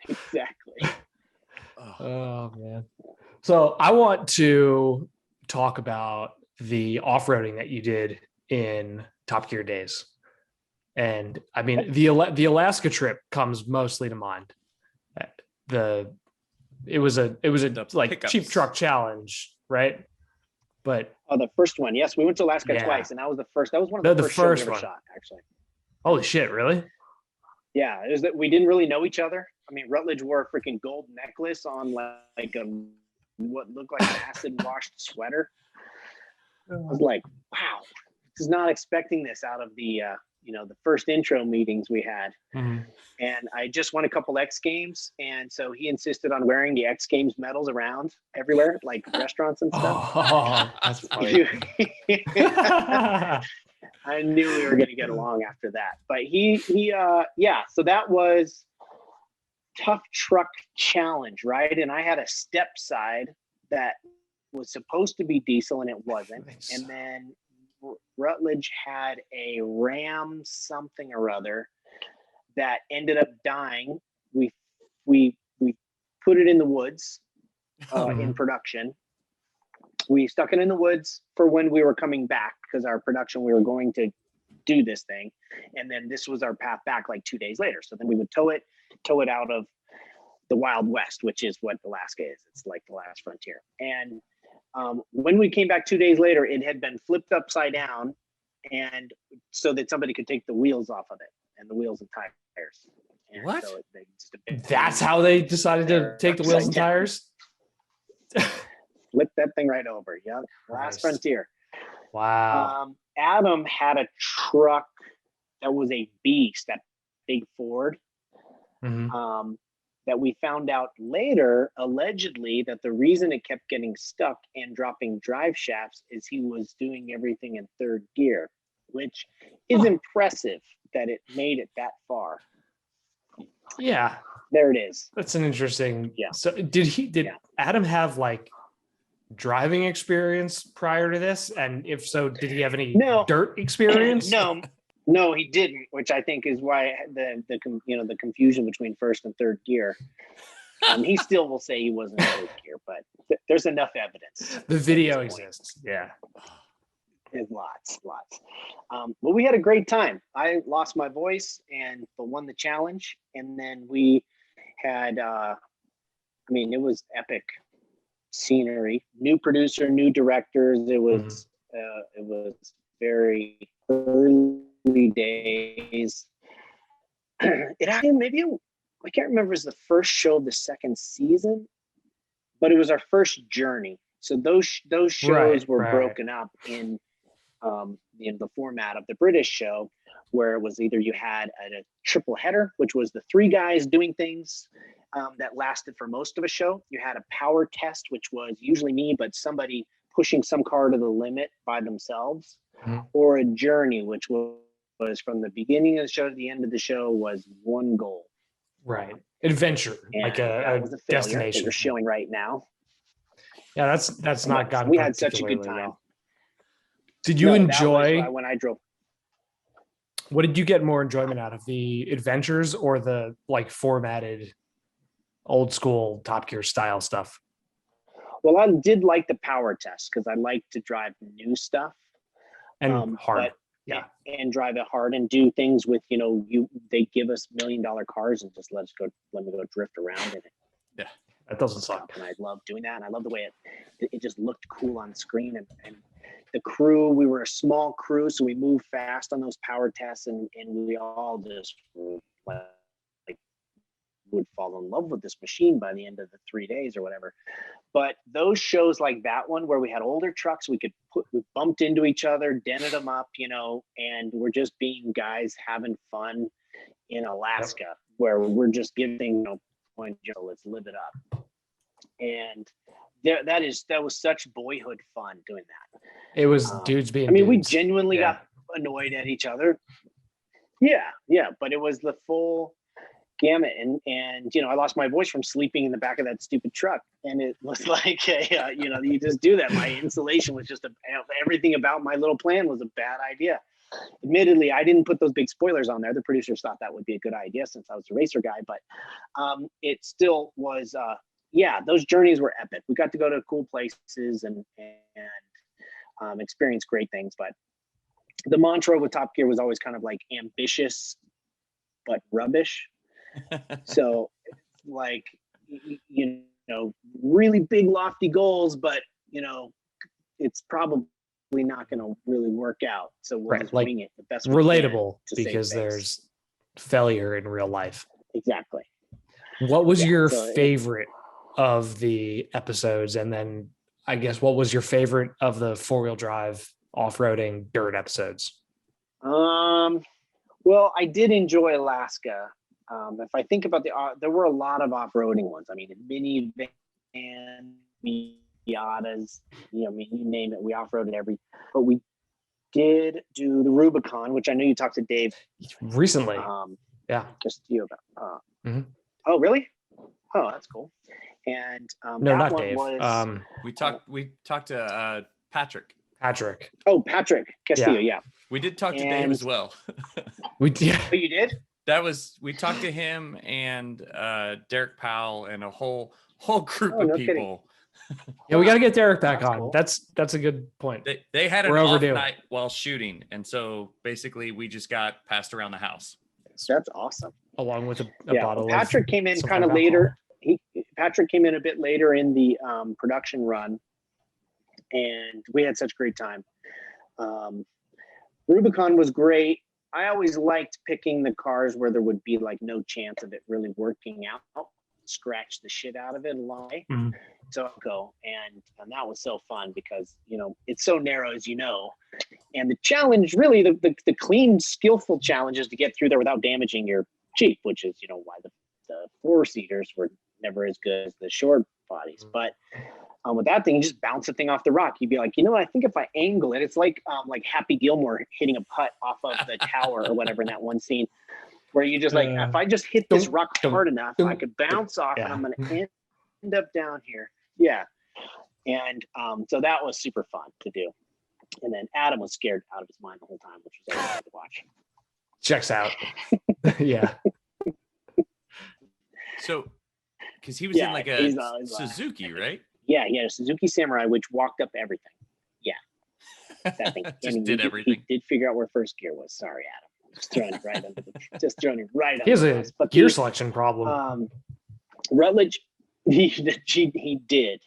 exactly. Oh man. So I want to talk about the off-roading that you did in Top Gear days. And I mean, the Alaska trip comes mostly to mind. It was a like pickups. cheap truck challenge, right? But The first one, yes, we went to Alaska Yeah. twice, and that was the first. That was one of the first shows we ever one. shot, actually. holy shit, really? Yeah, it was that we didn't really know each other. I mean, Rutledge wore a freaking gold necklace on like a what looked like an acid washed sweater. I was like, wow, was not expecting this out of the the first intro meetings we had. Mhm. And I just won a couple X Games, and so he insisted on wearing the X Games medals around everywhere, like restaurants and stuff. Oh, that's funny. I knew we were going to get along after that. But so that was tough truck challenge, right? And I had a step side that was supposed to be diesel and it wasn't. Nice. And then Rutledge had a Ram something or other that ended up dying. We put it in the woods in production. We stuck it in the woods for when we were coming back because our production, we were going to do this thing. And then this was our path back like 2 days later. So then we would tow it out of the Wild West, which is what Alaska is. It's like the last frontier. And when we came back 2 days later, it had been flipped upside down, and so that somebody could take the wheels off of it and the wheels and tires. And What? So That's how they decided to take the wheels and tires? Flip that thing right over. Yeah. Last Nice. frontier. Wow. Adam had a truck that was a beast, that big Ford. Mhm. That we found out later, allegedly, that the reason it kept getting stuck and dropping drive shafts is he was doing everything in third gear, which is impressive that it made it that far. Yeah, There it is. that's an interesting. Yeah. So did Adam have like driving experience prior to this? And if so, did he have any dirt experience? No, he didn't, which I think is why the confusion between first and third gear. He still will say he wasn't in third gear, but there's enough evidence. The video exists. Yeah. There's lots. But we had a great time. I lost my voice and won the challenge, and then we had it was epic scenery, new producer, new directors. It was very early early days. It actually I can't remember if it was the first show of the second season, but it was our first journey. So those shows were broken up in the format of the British show, where it was either you had a triple header, which was the three guys doing things that lasted for most of a show. You had a power test, which was usually me, but somebody pushing some car to the limit by themselves, or a journey, which was from the beginning of the show to the end of the show was one goal. Right. Adventure, like a destination. That you're showing right now. Yeah, that's not gotten we had such a good time. Well. Did you enjoy when I drove? What did you get more enjoyment out of, the adventures or the like formatted old school Top Gear style stuff? Well, I did like the power test because I like to drive new stuff and hard. And drive it hard and do things with, they give us $1 million cars and just let me go drift around in it. Yeah, that doesn't suck. And I love doing that. And I love the way it just looked cool on screen. And the crew, we were a small crew, so we moved fast on those power tests, and we all just would fall in love with this machine by the end of the 3 days or whatever. But those shows like that one where we had older trucks, we bumped into each other, dented them up, and we're just being guys having fun in Alaska, where we're just giving, let's live it up. And that was such boyhood fun doing that. It was dudes being we genuinely got annoyed at each other. Yeah, but it was the full gamut, and I lost my voice from sleeping in the back of that stupid truck, and it was like you just do that. My insulation was just everything about my little plan was a bad idea. Admittedly, I didn't put those big spoilers on there. The producers thought that would be a good idea since I was a racer guy, but it still was those journeys were epic. We got to go to cool places and experience great things, but the mantra with Top Gear was always kind of like ambitious but rubbish. So really big lofty goals, but it's probably not going to really work out. So we'll just wing it the best we relatable can because there's failure in real life. Exactly. What was your favorite of the episodes? And then I guess what was your favorite of the 4-wheel drive off-roading dirt episodes? Well, I did enjoy Alaska. If I think about there were a lot of off-roading ones. Minivan, Miatas, you name it. We off-roaded but we did do the Rubicon, which I know you talked to Dave recently. Just you about. Oh, really? Oh, that's cool. And no, not Dave. We talked to Patrick. Oh, Patrick Castillo. Yeah. We did talk to Dave as well. We did. Oh, you did? We talked to him and Derek Powell and a whole group of people. Yeah, we got to get Derek back on. Cool. That's a good point. They had an off night while shooting, and so basically we just got passed around the house. That's awesome. Along with a bottle. Patrick came in kind of later. Patrick came in a bit later in the production run, and we had such a great time. Rubicon was great. I always liked picking the cars where there would be like no chance of it really working out. Scratch the shit out of it along the way. So go and that was so fun because it's so narrow, as and the challenge, really the clean, skillful challenge is to get through there without damaging your Jeep, which is why the 4-seaters were never as good as the short bodies. But with that thing, you just bounce the thing off the rock. You'd be like, I think if I angle it, it's like Happy Gilmore hitting a putt off of the tower or whatever in that one scene, where you just if I just hit this rock hard enough, I could bounce off and I'm going to end up down here. Yeah. And so that was super fun to do. And then Adam was scared out of his mind the whole time, which was always fun to watch. Checks out. Yeah. So, because he was in like a Suzuki, right? Yeah, he had a Suzuki Samurai, which walked up everything. Yeah. That thing. Did everything. He did figure out where first gear was. Sorry, Adam. Just throwing it right under the He has a gear selection problem. Rutledge, he did.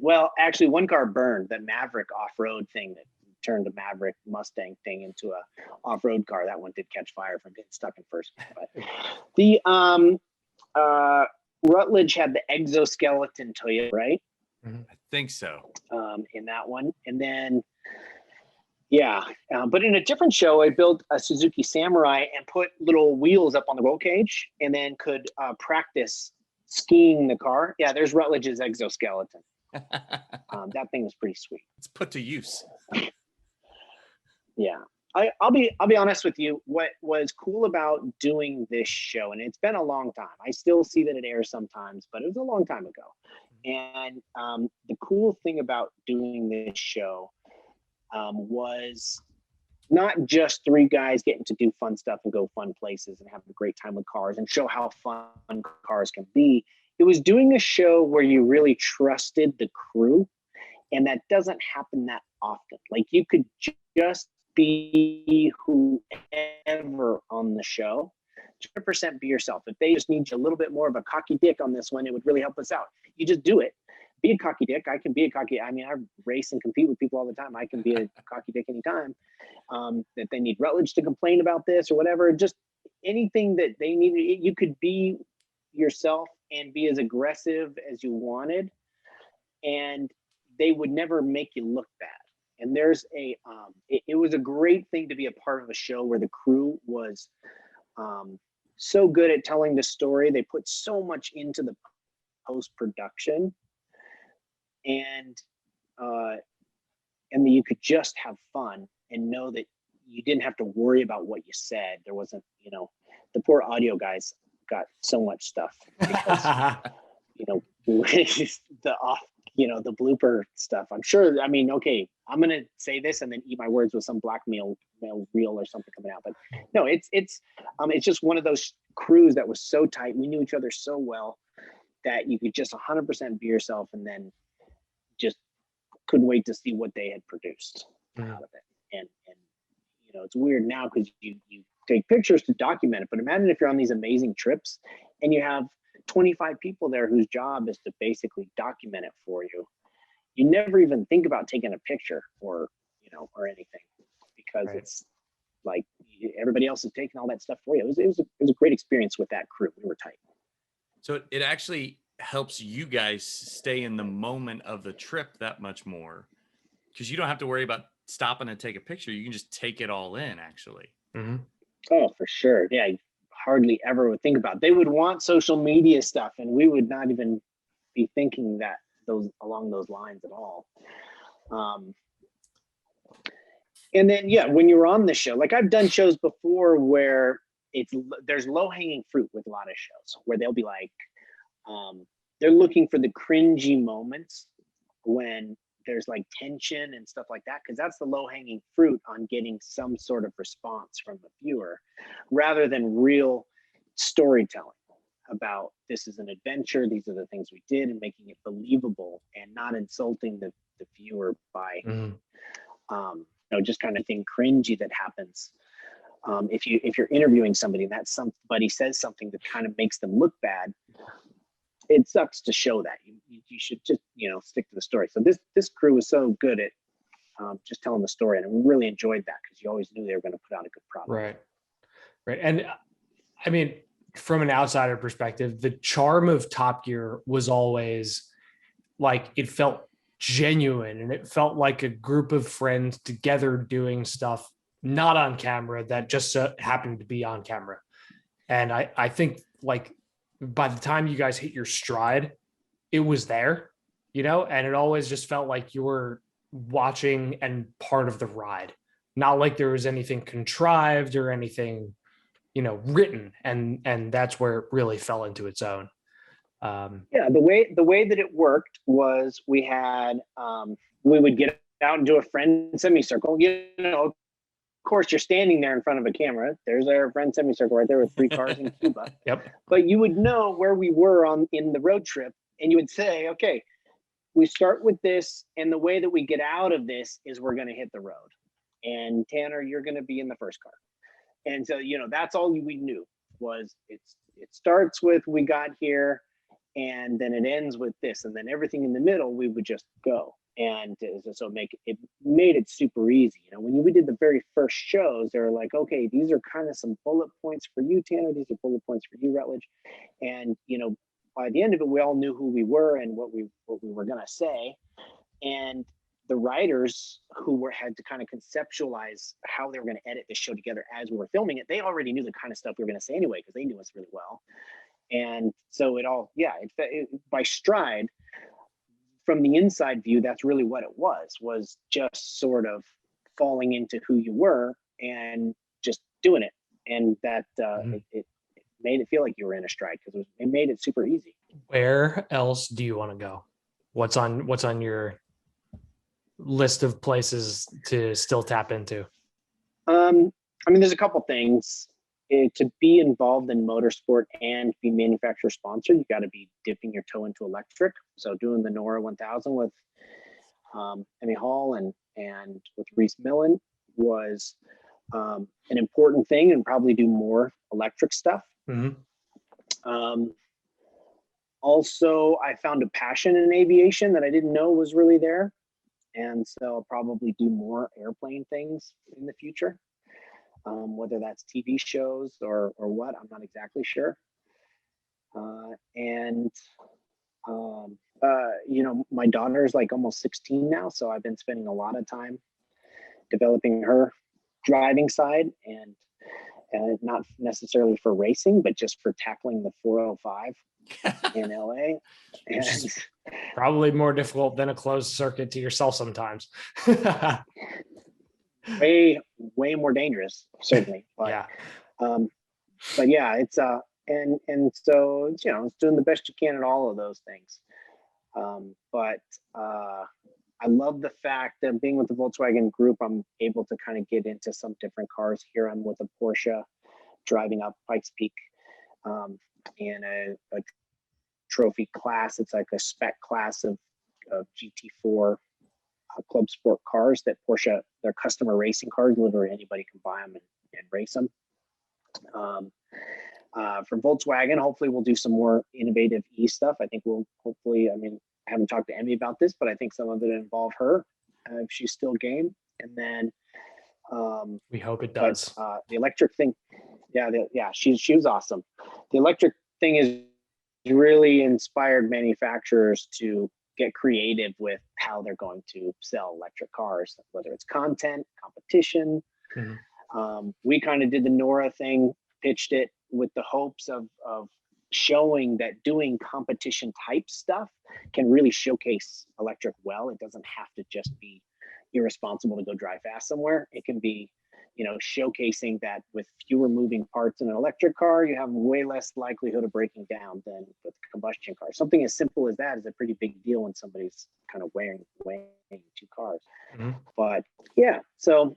Well, actually, one car burned, that Maverick off-road thing that turned a Maverick Mustang thing into a off-road car. That one did catch fire from getting stuck in first. But the Rutledge had the exoskeleton Toyota, right? I think so. In that one. And then, but in a different show, I built a Suzuki Samurai and put little wheels up on the roll cage and then could practice skiing the car. Yeah, there's Rutledge's exoskeleton. That thing was pretty sweet. It's put to use. Yeah. I'll be honest with you. What was cool about doing this show, and it's been a long time. I still see that it airs sometimes, but it was a long time ago. And the cool thing about doing this show was not just three guys getting to do fun stuff and go fun places and have a great time with cars and show how fun cars can be. It was doing a show where you really trusted the crew, and that doesn't happen that often. Like, you could just be whoever on the show, 100% be yourself. If they just need you a little bit more of a cocky dick on this one, it would really help us out. You just do it. Be a cocky dick. I can be a cocky. I mean, I race and compete with people all the time. I can be a cocky dick anytime. That they need Rutledge to complain about this or whatever. Just anything that they need. You could be yourself and be as aggressive as you wanted, and they would never make you look bad. And there's it was a great thing to be a part of a show where the crew was so good at telling the story. They put so much into the post-production, and that you could just have fun and know that you didn't have to worry about what you said. There wasn't, the poor audio guys got so much stuff because, the blooper stuff. I'm sure, okay, I'm going to say this and then eat my words with some blackmail reel or something coming out. But no, it's just one of those crews that was so tight. We knew each other so well that you could just 100% be yourself, and then just couldn't wait to see what they had produced out of it. And it's weird now because you take pictures to document it, but imagine if you're on these amazing trips and you have 25 people there whose job is to basically document it for you. You never even think about taking a picture or anything, because it's like everybody else is taking all that stuff for you. It was a great experience with that crew. We were tight. So it actually helps you guys stay in the moment of the trip that much more, because you don't have to worry about stopping and take a picture. You can just take it all in, actually. Mm-hmm. Oh, for sure. Yeah. Hardly ever would think about. They would want social media stuff, and we would not even be thinking that along those lines at all. And then when you're on the show, like I've done shows before where there's low-hanging fruit with a lot of shows where they'll be like, they're looking for the cringy moments when there's like tension and stuff like that, because that's the low-hanging fruit on getting some sort of response from the viewer, rather than real storytelling about this is an adventure, these are the things we did, and making it believable and not insulting the viewer by just kind of thing cringy that happens. If you're interviewing somebody and somebody says something that kind of makes them look bad, it sucks to show that. You should just stick to the story. So this crew was so good at just telling the story, and I really enjoyed that because you always knew they were going to put out a good product. Right. And I mean, from an outsider perspective, the charm of Top Gear was always like, it felt genuine, and it felt like a group of friends together doing stuff not on camera that just happened to be on camera. And I think like by the time you guys hit your stride, it was there, and it always just felt like you were watching and part of the ride, not like there was anything contrived or anything, written. And that's where it really fell into its own. The way that it worked was we had, we would get out and do a friend semicircle, of course, you're standing there in front of a camera. There's our friend semicircle right there with 3 cars in Cuba. Yep. But you would know where we were in the road trip, and you would say, okay, we start with this, and the way that we get out of this is we're going to hit the road. And Tanner, you're going to be in the first car. And so, that's all we knew was it starts with we got here, and then it ends with this, and then everything in the middle we would just go. And so it made it super easy. You know, when we did the very first shows, they were like, okay, these are kind of some bullet points for you, Tanner. These are bullet points for you, Rutledge. And, you know, by the end of it, we all knew who we were and what we were going to say. And the writers who had to kind of conceptualize how they were going to edit the show together as we were filming it, they already knew the kind of stuff we were going to say anyway, because they knew us really well. And so it all, by stride, from the inside view, that's really what it was just sort of falling into who you were and just doing it. And that it made it feel like you were in a stride, because it made it super easy. Where else do you want to go? What's on your list of places to still tap into? I mean, there's a couple things. To be involved in motorsport and be manufacturer sponsored, you got to be dipping your toe into electric. So doing the Nora 1000 with Emmy Hall and with Reese Millen was an important thing, and probably do more electric stuff. Mm-hmm. Also, I found a passion in aviation that I didn't know was really there. And so I'll probably do more airplane things in the future. Whether that's TV shows or what, I'm not exactly sure. You know, my daughter is like almost 16 now, so I've been spending a lot of time developing her driving side, and not necessarily for racing, but just for tackling the 405 in LA. And probably more difficult than a closed circuit to yourself sometimes. way more dangerous, certainly. But yeah. But yeah, it's and so it's, you know, it's doing the best you can at all of those things. But I love the fact that being with the Volkswagen Group, I'm able to kind of get into some different cars. Here I'm with a Porsche, driving up Pikes Peak in a trophy class. It's like a spec class of GT4 club sport cars that Porsche, they're customer racing cars. Literally anybody can buy them and race them. For Volkswagen, hopefully we'll do some more innovative E stuff. I think we'll hopefully, I mean, I haven't talked to Emmy about this, but I think some of it involve her if she's still game. And then we hope it does. But, the electric thing, she was awesome. The electric thing is really inspired manufacturers to get creative with how they're going to sell electric cars, whether it's content, competition. Mm-hmm. We kind of did the Nora thing, pitched it with the hopes of showing that doing competition type stuff can really showcase electric well. It doesn't have to just be irresponsible to go drive fast somewhere. It can be, you know, showcasing that with fewer moving parts in an electric car, you have way less likelihood of breaking down than with a combustion car. Something as simple as that is a pretty big deal when somebody's kind of weighing two cars. Mm-hmm. But yeah, so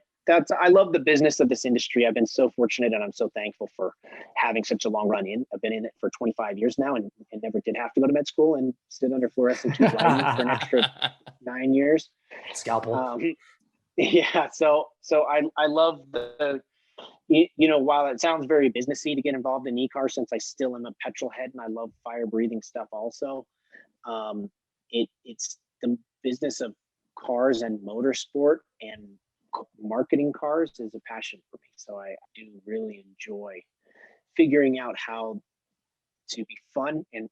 I love the business of this industry. I've been so fortunate, and I'm so thankful for having such a long run in. I've been in it for 25 years now, and never did have to go to med school and sit under fluorescent tube lighting for an extra 9 years. Scalpel. Yeah, so I love the, you know, while it sounds very businessy to get involved in e-cars, since I still am a petrol head and I love fire breathing stuff also, it's the business of cars and motorsport and marketing cars is a passion for me. So I do really enjoy figuring out how to be fun and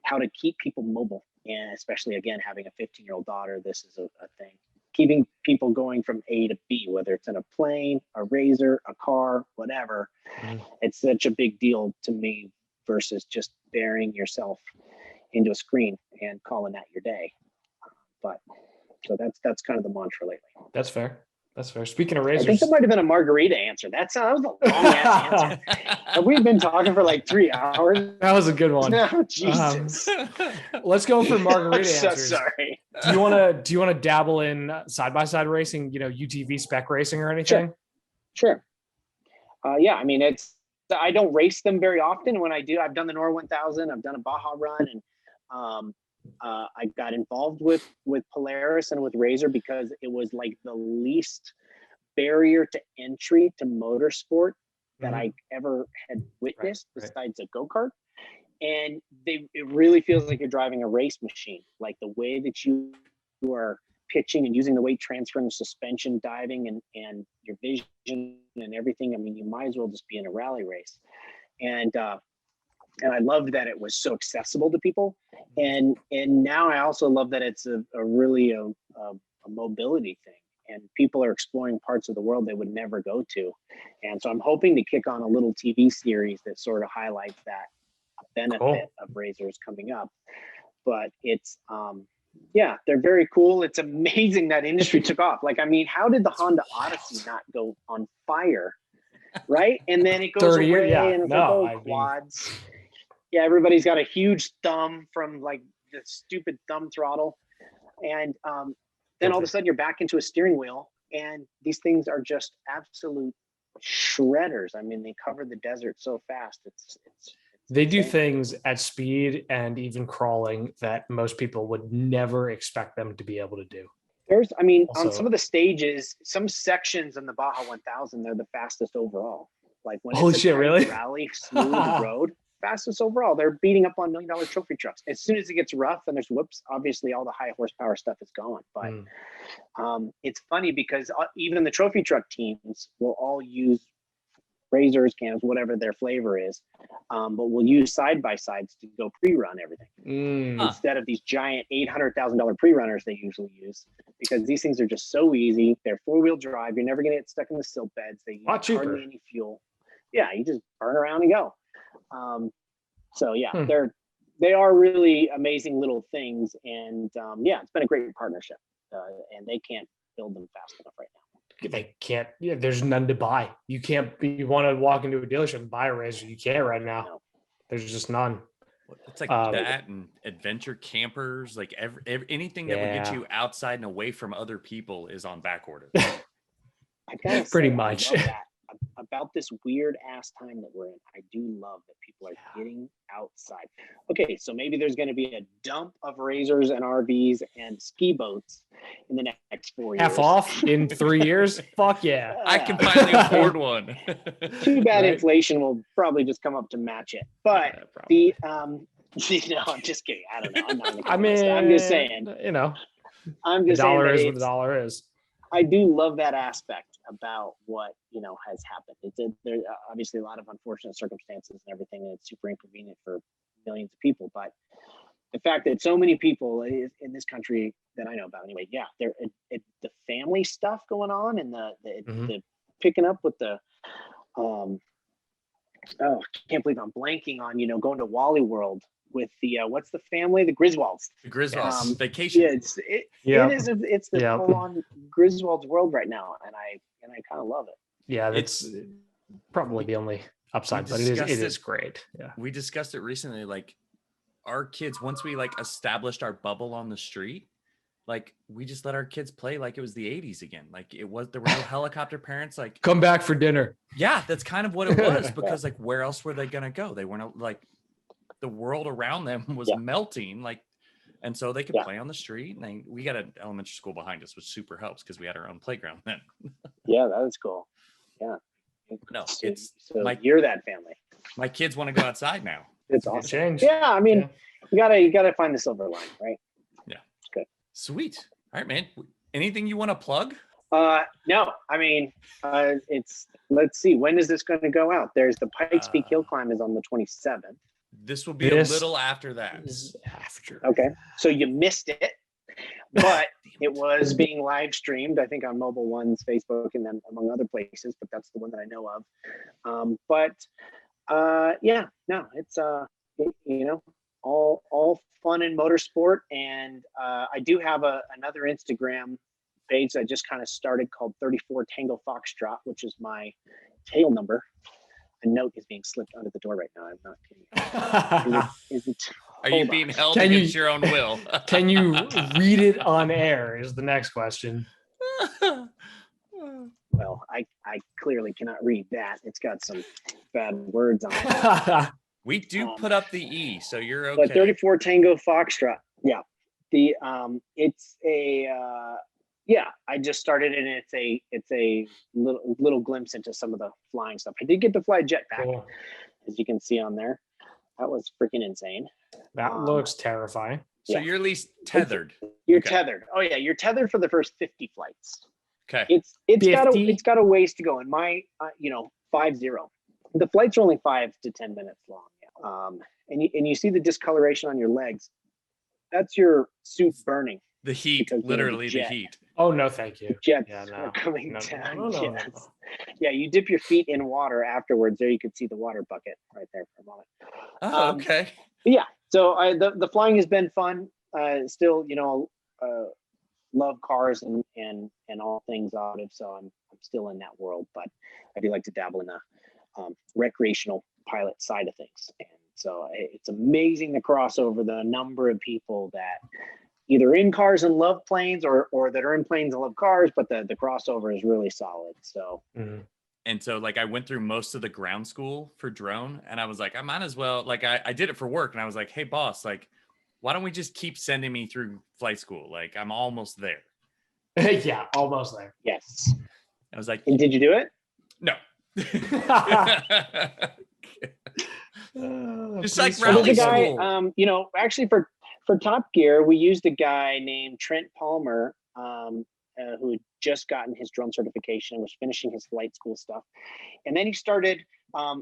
how to keep people mobile. And especially, again, having a 15-year-old daughter, this is a thing. Keeping people going from A to B, whether it's in a plane, a razor, a car, whatever. Mm-hmm. It's such a big deal to me versus just burying yourself into a screen and calling that your day. But so that's kind of the mantra lately. That's fair. Speaking of I razors, think that might have been a margarita answer. That was a long ass answer. Have we been talking for like 3 hours? That was a good one. No, Jesus. Let's go for margarita I'm so answers. sorry. Do you want to dabble in side-by-side racing, you know, UTV spec racing or anything? Sure. Yeah, I mean, I don't race them very often. When I do, I've done the Nora 1000, I've done a Baja run, and I got involved with Polaris and with Razor because it was like the least barrier to entry to motorsport that I ever had witnessed, besides a go-kart. And it really feels like you're driving a race machine. Like the way that you are pitching and using the weight transfer and suspension, diving and your vision and everything. I mean, you might as well just be in a rally race. And I loved that it was so accessible to people. And now I also love that it's a really a mobility thing. And people are exploring parts of the world they would never go to. And so I'm hoping to kick on a little TV series that sort of highlights that benefit of razors coming up. But it's, they're very cool. It's amazing that industry took off. Like, I mean, how did the Honda Odyssey not go on fire? Right? And then it goes away and it's quads. Yeah, everybody's got a huge thumb from like the stupid thumb throttle. And then all of a sudden you're back into a steering wheel, and these things are just absolute shredders. I mean, they cover the desert so fast. They do things at speed and even crawling that most people would never expect them to be able to do. On some of the stages, some sections in the Baja 1000, they're the fastest overall. Like when it's a really? rally, smooth road, fastest overall. They're beating up on $1 million trophy trucks. As soon as it gets rough and there's whoops, obviously all the high horsepower stuff is gone. But it's funny because even the trophy truck teams will all use razors, cams, whatever their flavor is, but we'll use side-by-sides to go pre-run everything instead of these giant $800,000 pre-runners they usually use, because these things are just so easy. They're four-wheel drive. You're never going to get stuck in the silt beds. They use hardly any fuel. Yeah, you just burn around and go. They are really amazing little things, and it's been a great partnership, and they can't build them fast enough right now. They can't. Yeah, there's none to buy. You can't. You want to walk into a dealership and buy a razor, you can't right now. No. There's just none. It's like that and adventure campers, like anything that would get you outside and away from other people is on back order. Pretty much. About this weird ass time that we're in, I do love that people are getting outside. Okay, so maybe there's going to be a dump of razors and RVs and ski boats in the next 4 years. Half off in 3 years? Fuck yeah. I can finally afford one. Too bad inflation will probably just come up to match it. But I'm just kidding. I don't know. I'm not I'm just saying. I'm just the dollar saying is what the dollar is. I do love that aspect about what has happened. There's obviously a lot of unfortunate circumstances and everything, and it's super inconvenient for millions of people. But the fact that so many people in this country that I know about, anyway, the family stuff going on and the picking up with the I can't believe I'm blanking on going to Wally World with the what's the family, the Griswolds. The Griswolds vacation. It's the full on Griswold's world right now, and I kind of love it. Yeah, that's probably the only upside, but it is great. Yeah, we discussed it recently. Like our kids, once we established our bubble on the street, we just let our kids play like it was the 80s again. There were no helicopter parents. Come back for dinner. Yeah, that's kind of what it was, because where else were they gonna go? They weren't the world around them was melting, and so they could play on the street. And we got an elementary school behind us, which super helps because we had our own playground then. Yeah, that is cool. Yeah. No, you're that family. My kids want to go outside now. It's awesome. Yeah, I mean, you gotta find the silver line, right? Yeah, it's good. Sweet. All right, man. Anything you want to plug? No, I mean, let's see. When is this going to go out? There's the Pikes Peak Hill Climb is on the 27th. This will be a little after that. Okay, so you missed it, but it was being live streamed, I think, on Mobile One's Facebook and then among other places, but that's the one that I know of. It's all fun and motorsport, and I do have another Instagram page that I just kind of started called 34 Tango Foxtrot, which is my tail number. A note is being slipped under the door right now. I'm not kidding. Are you being held against your own will? Can you read it on air is the next question. Well, I clearly cannot read that. It's got some bad words on it. We do put up the E, so you're okay. But 34 Tango Foxtrot. Yeah. It's a I just started it, and it's a little glimpse into some of the flying stuff. I did get to fly jetpack, as you can see on there. That was freaking insane. That looks terrifying. So you're at least tethered. You're Okay. tethered. Oh yeah, you're tethered for the first 50 flights. Okay. It's got 50? a ways to go. In my 5-0. The flights are only 5 to 10 minutes long. And you see the discoloration on your legs. That's your suit burning. The heat, Because, literally the jet. heat. Oh no, thank you. Jets Yeah, no. are coming No. down. No. Yes. Yeah, you dip your feet in water afterwards. There you can see the water bucket right there for a moment. Oh, okay. Yeah. So the flying has been fun. Still, love cars and all things automotive. So I'm still in that world, but I do like to dabble in the recreational pilot side of things. And so it's amazing the crossover, the number of people that either in cars and love planes or that are in planes and love cars, but the crossover is really solid. So. Mhm. And so like I went through most of the ground school for drone, and I was like, I might as well, like I did it for work, and I was like, hey boss, like, why don't we just keep sending me through flight school? Like I'm almost there. Yeah, almost there. Yes. I was like, And did you do it? no. Just like Please rally There's a guy, school. actually for Top Gear, we used a guy named Trent Palmer, who had just gotten his drone certification and was finishing his flight school stuff. And then he started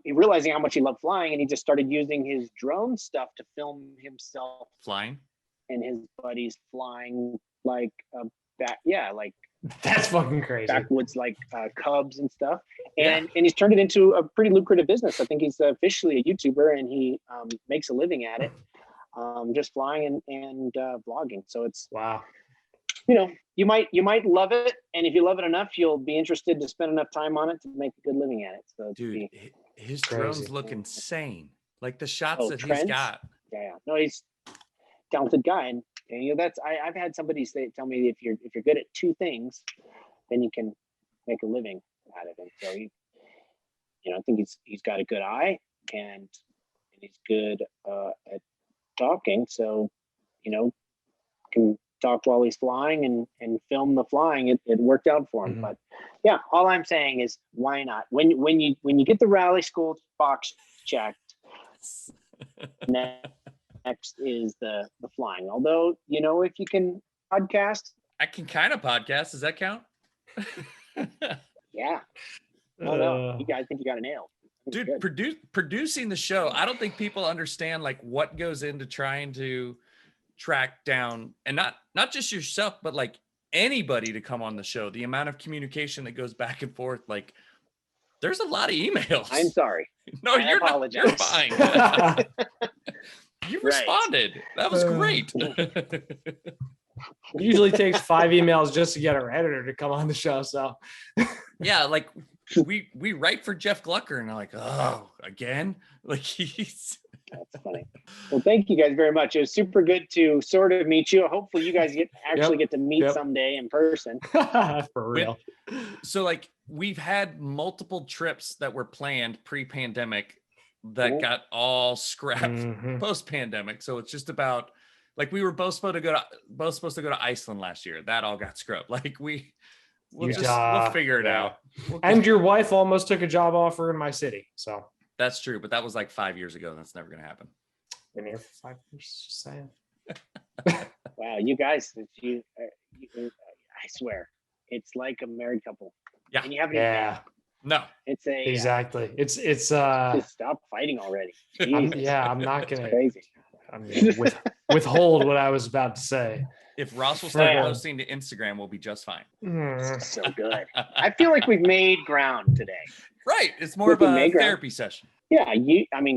realizing how much he loved flying, and he just started using his drone stuff to film himself Flying. and his buddies flying like That's fucking crazy. backwoods cubs and stuff, and he's turned it into a pretty lucrative business. I think he's officially a YouTuber, and he makes a living at it, just flying and vlogging. So it's Wow. you might love it, and if you love it enough, you'll be interested to spend enough time on it to make a good living at it. So Dude, his crazy. drones look insane. Like the shots that Trends? he's got. yeah, no, he's a talented guy, and that's I've had somebody tell me if you're good at two things, then you can make a living out of it. So I think he's got a good eye, and he's good at talking. So can talk while he's flying and film the flying. It worked out for him. Mhm. But yeah, all I'm saying is why not? When you get the rally school box checked, next is the flying. Although if you can podcast, I can kind of podcast. Does that count? yeah. No, I think you got a nail. Dude, producing the show, I don't think people understand like what goes into trying to track down, and not just yourself, but like anybody to come on the show. The amount of communication that goes back and forth, like there's a lot of emails. I'm sorry. No, I you're not. You're apologize. fine. You Right. responded. That was great. It usually takes 5 emails just to get our editor to come on the show. So Yeah, like we write for Jeff Glucker, and I'm like, oh, again? Like he's That's funny. Well, thank you guys very much. It was super good to sort of meet you. Hopefully you guys get to meet someday in person. for real. So like we've had multiple trips that were planned pre-pandemic that got all scrapped post-pandemic. So it's just about like we were both supposed to go to Iceland last year. That all got scrubbed. Like we'll figure it out. And your wife almost took a job offer in my city. So that's true, but that was like 5 years ago. That's never gonna happen. Been here for 5 years, just saying. Wow, you guys, I swear, it's like a married couple. Yeah. And you haven't No. It's Exactly. It's just stop fighting already. I'm not gonna crazy. withhold what I was about to say. If Ross will start posting to Instagram, we'll be just fine. So good. I feel like we've made ground today. Right. It's more of a therapy session. Yeah.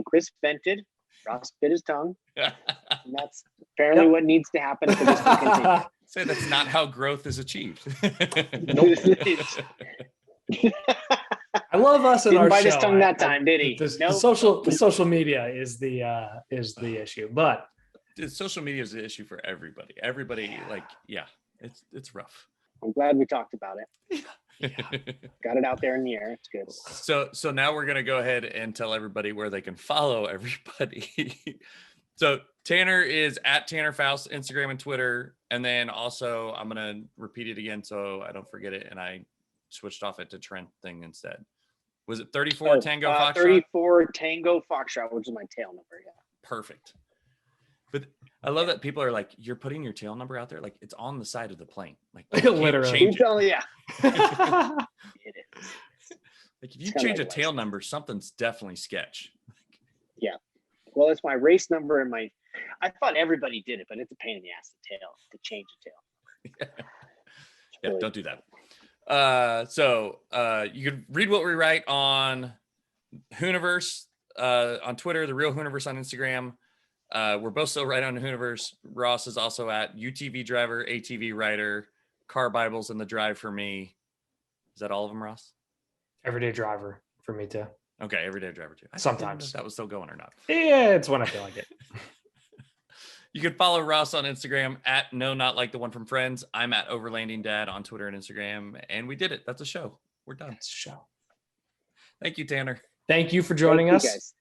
Chris vented, Ross bit his tongue. And that's apparently what needs to happen for this to continue. Say that's not how growth is achieved. I love us in Didn't our bite show. his tongue that time, did he? The social media is the issue, but social media is the issue for everybody. Everybody, it's rough. I'm glad we talked about it. Got it out there in the air. It's good. So now we're gonna go ahead and tell everybody where they can follow everybody. So Tanner is at Tanner Foust, Instagram and Twitter, and then also I'm gonna repeat it again so I don't forget it. And I switched off it to Trent thing instead. Was it 34 Tango Foxtrot? 34 Tango Foxtrot, which is my tail number. Yeah. Perfect. But I love that people are like, you're putting your tail number out there. Like it's on the side of the plane. Like you can't Literally. change it. Yeah. It is. Like if you It's kinda change a like tail license. number, something's definitely sketch. Well, it's my race number and I thought everybody did it, but it's a pain in the ass to change a tail. Yeah, Really- don't do that. So you can read what we write on Hooniverse on Twitter, the Real Hooniverse on Instagram. We're both still right on Hooniverse. Ross is also at UTV driver, ATV rider, car Bibles in the drive for me. Is that all of them, Ross? Everyday driver for me too. Okay, everyday driver too. I didn't know Sometimes. if that was still going or not. Yeah, it's when I feel like it. You can follow Ross on Instagram at No Not Like the One from Friends. I'm at Overlanding Dad on Twitter and Instagram. And we did it. That's a show. We're done. It's a show. Thank you, Tanner. Thank you for joining Thank you, us. guys.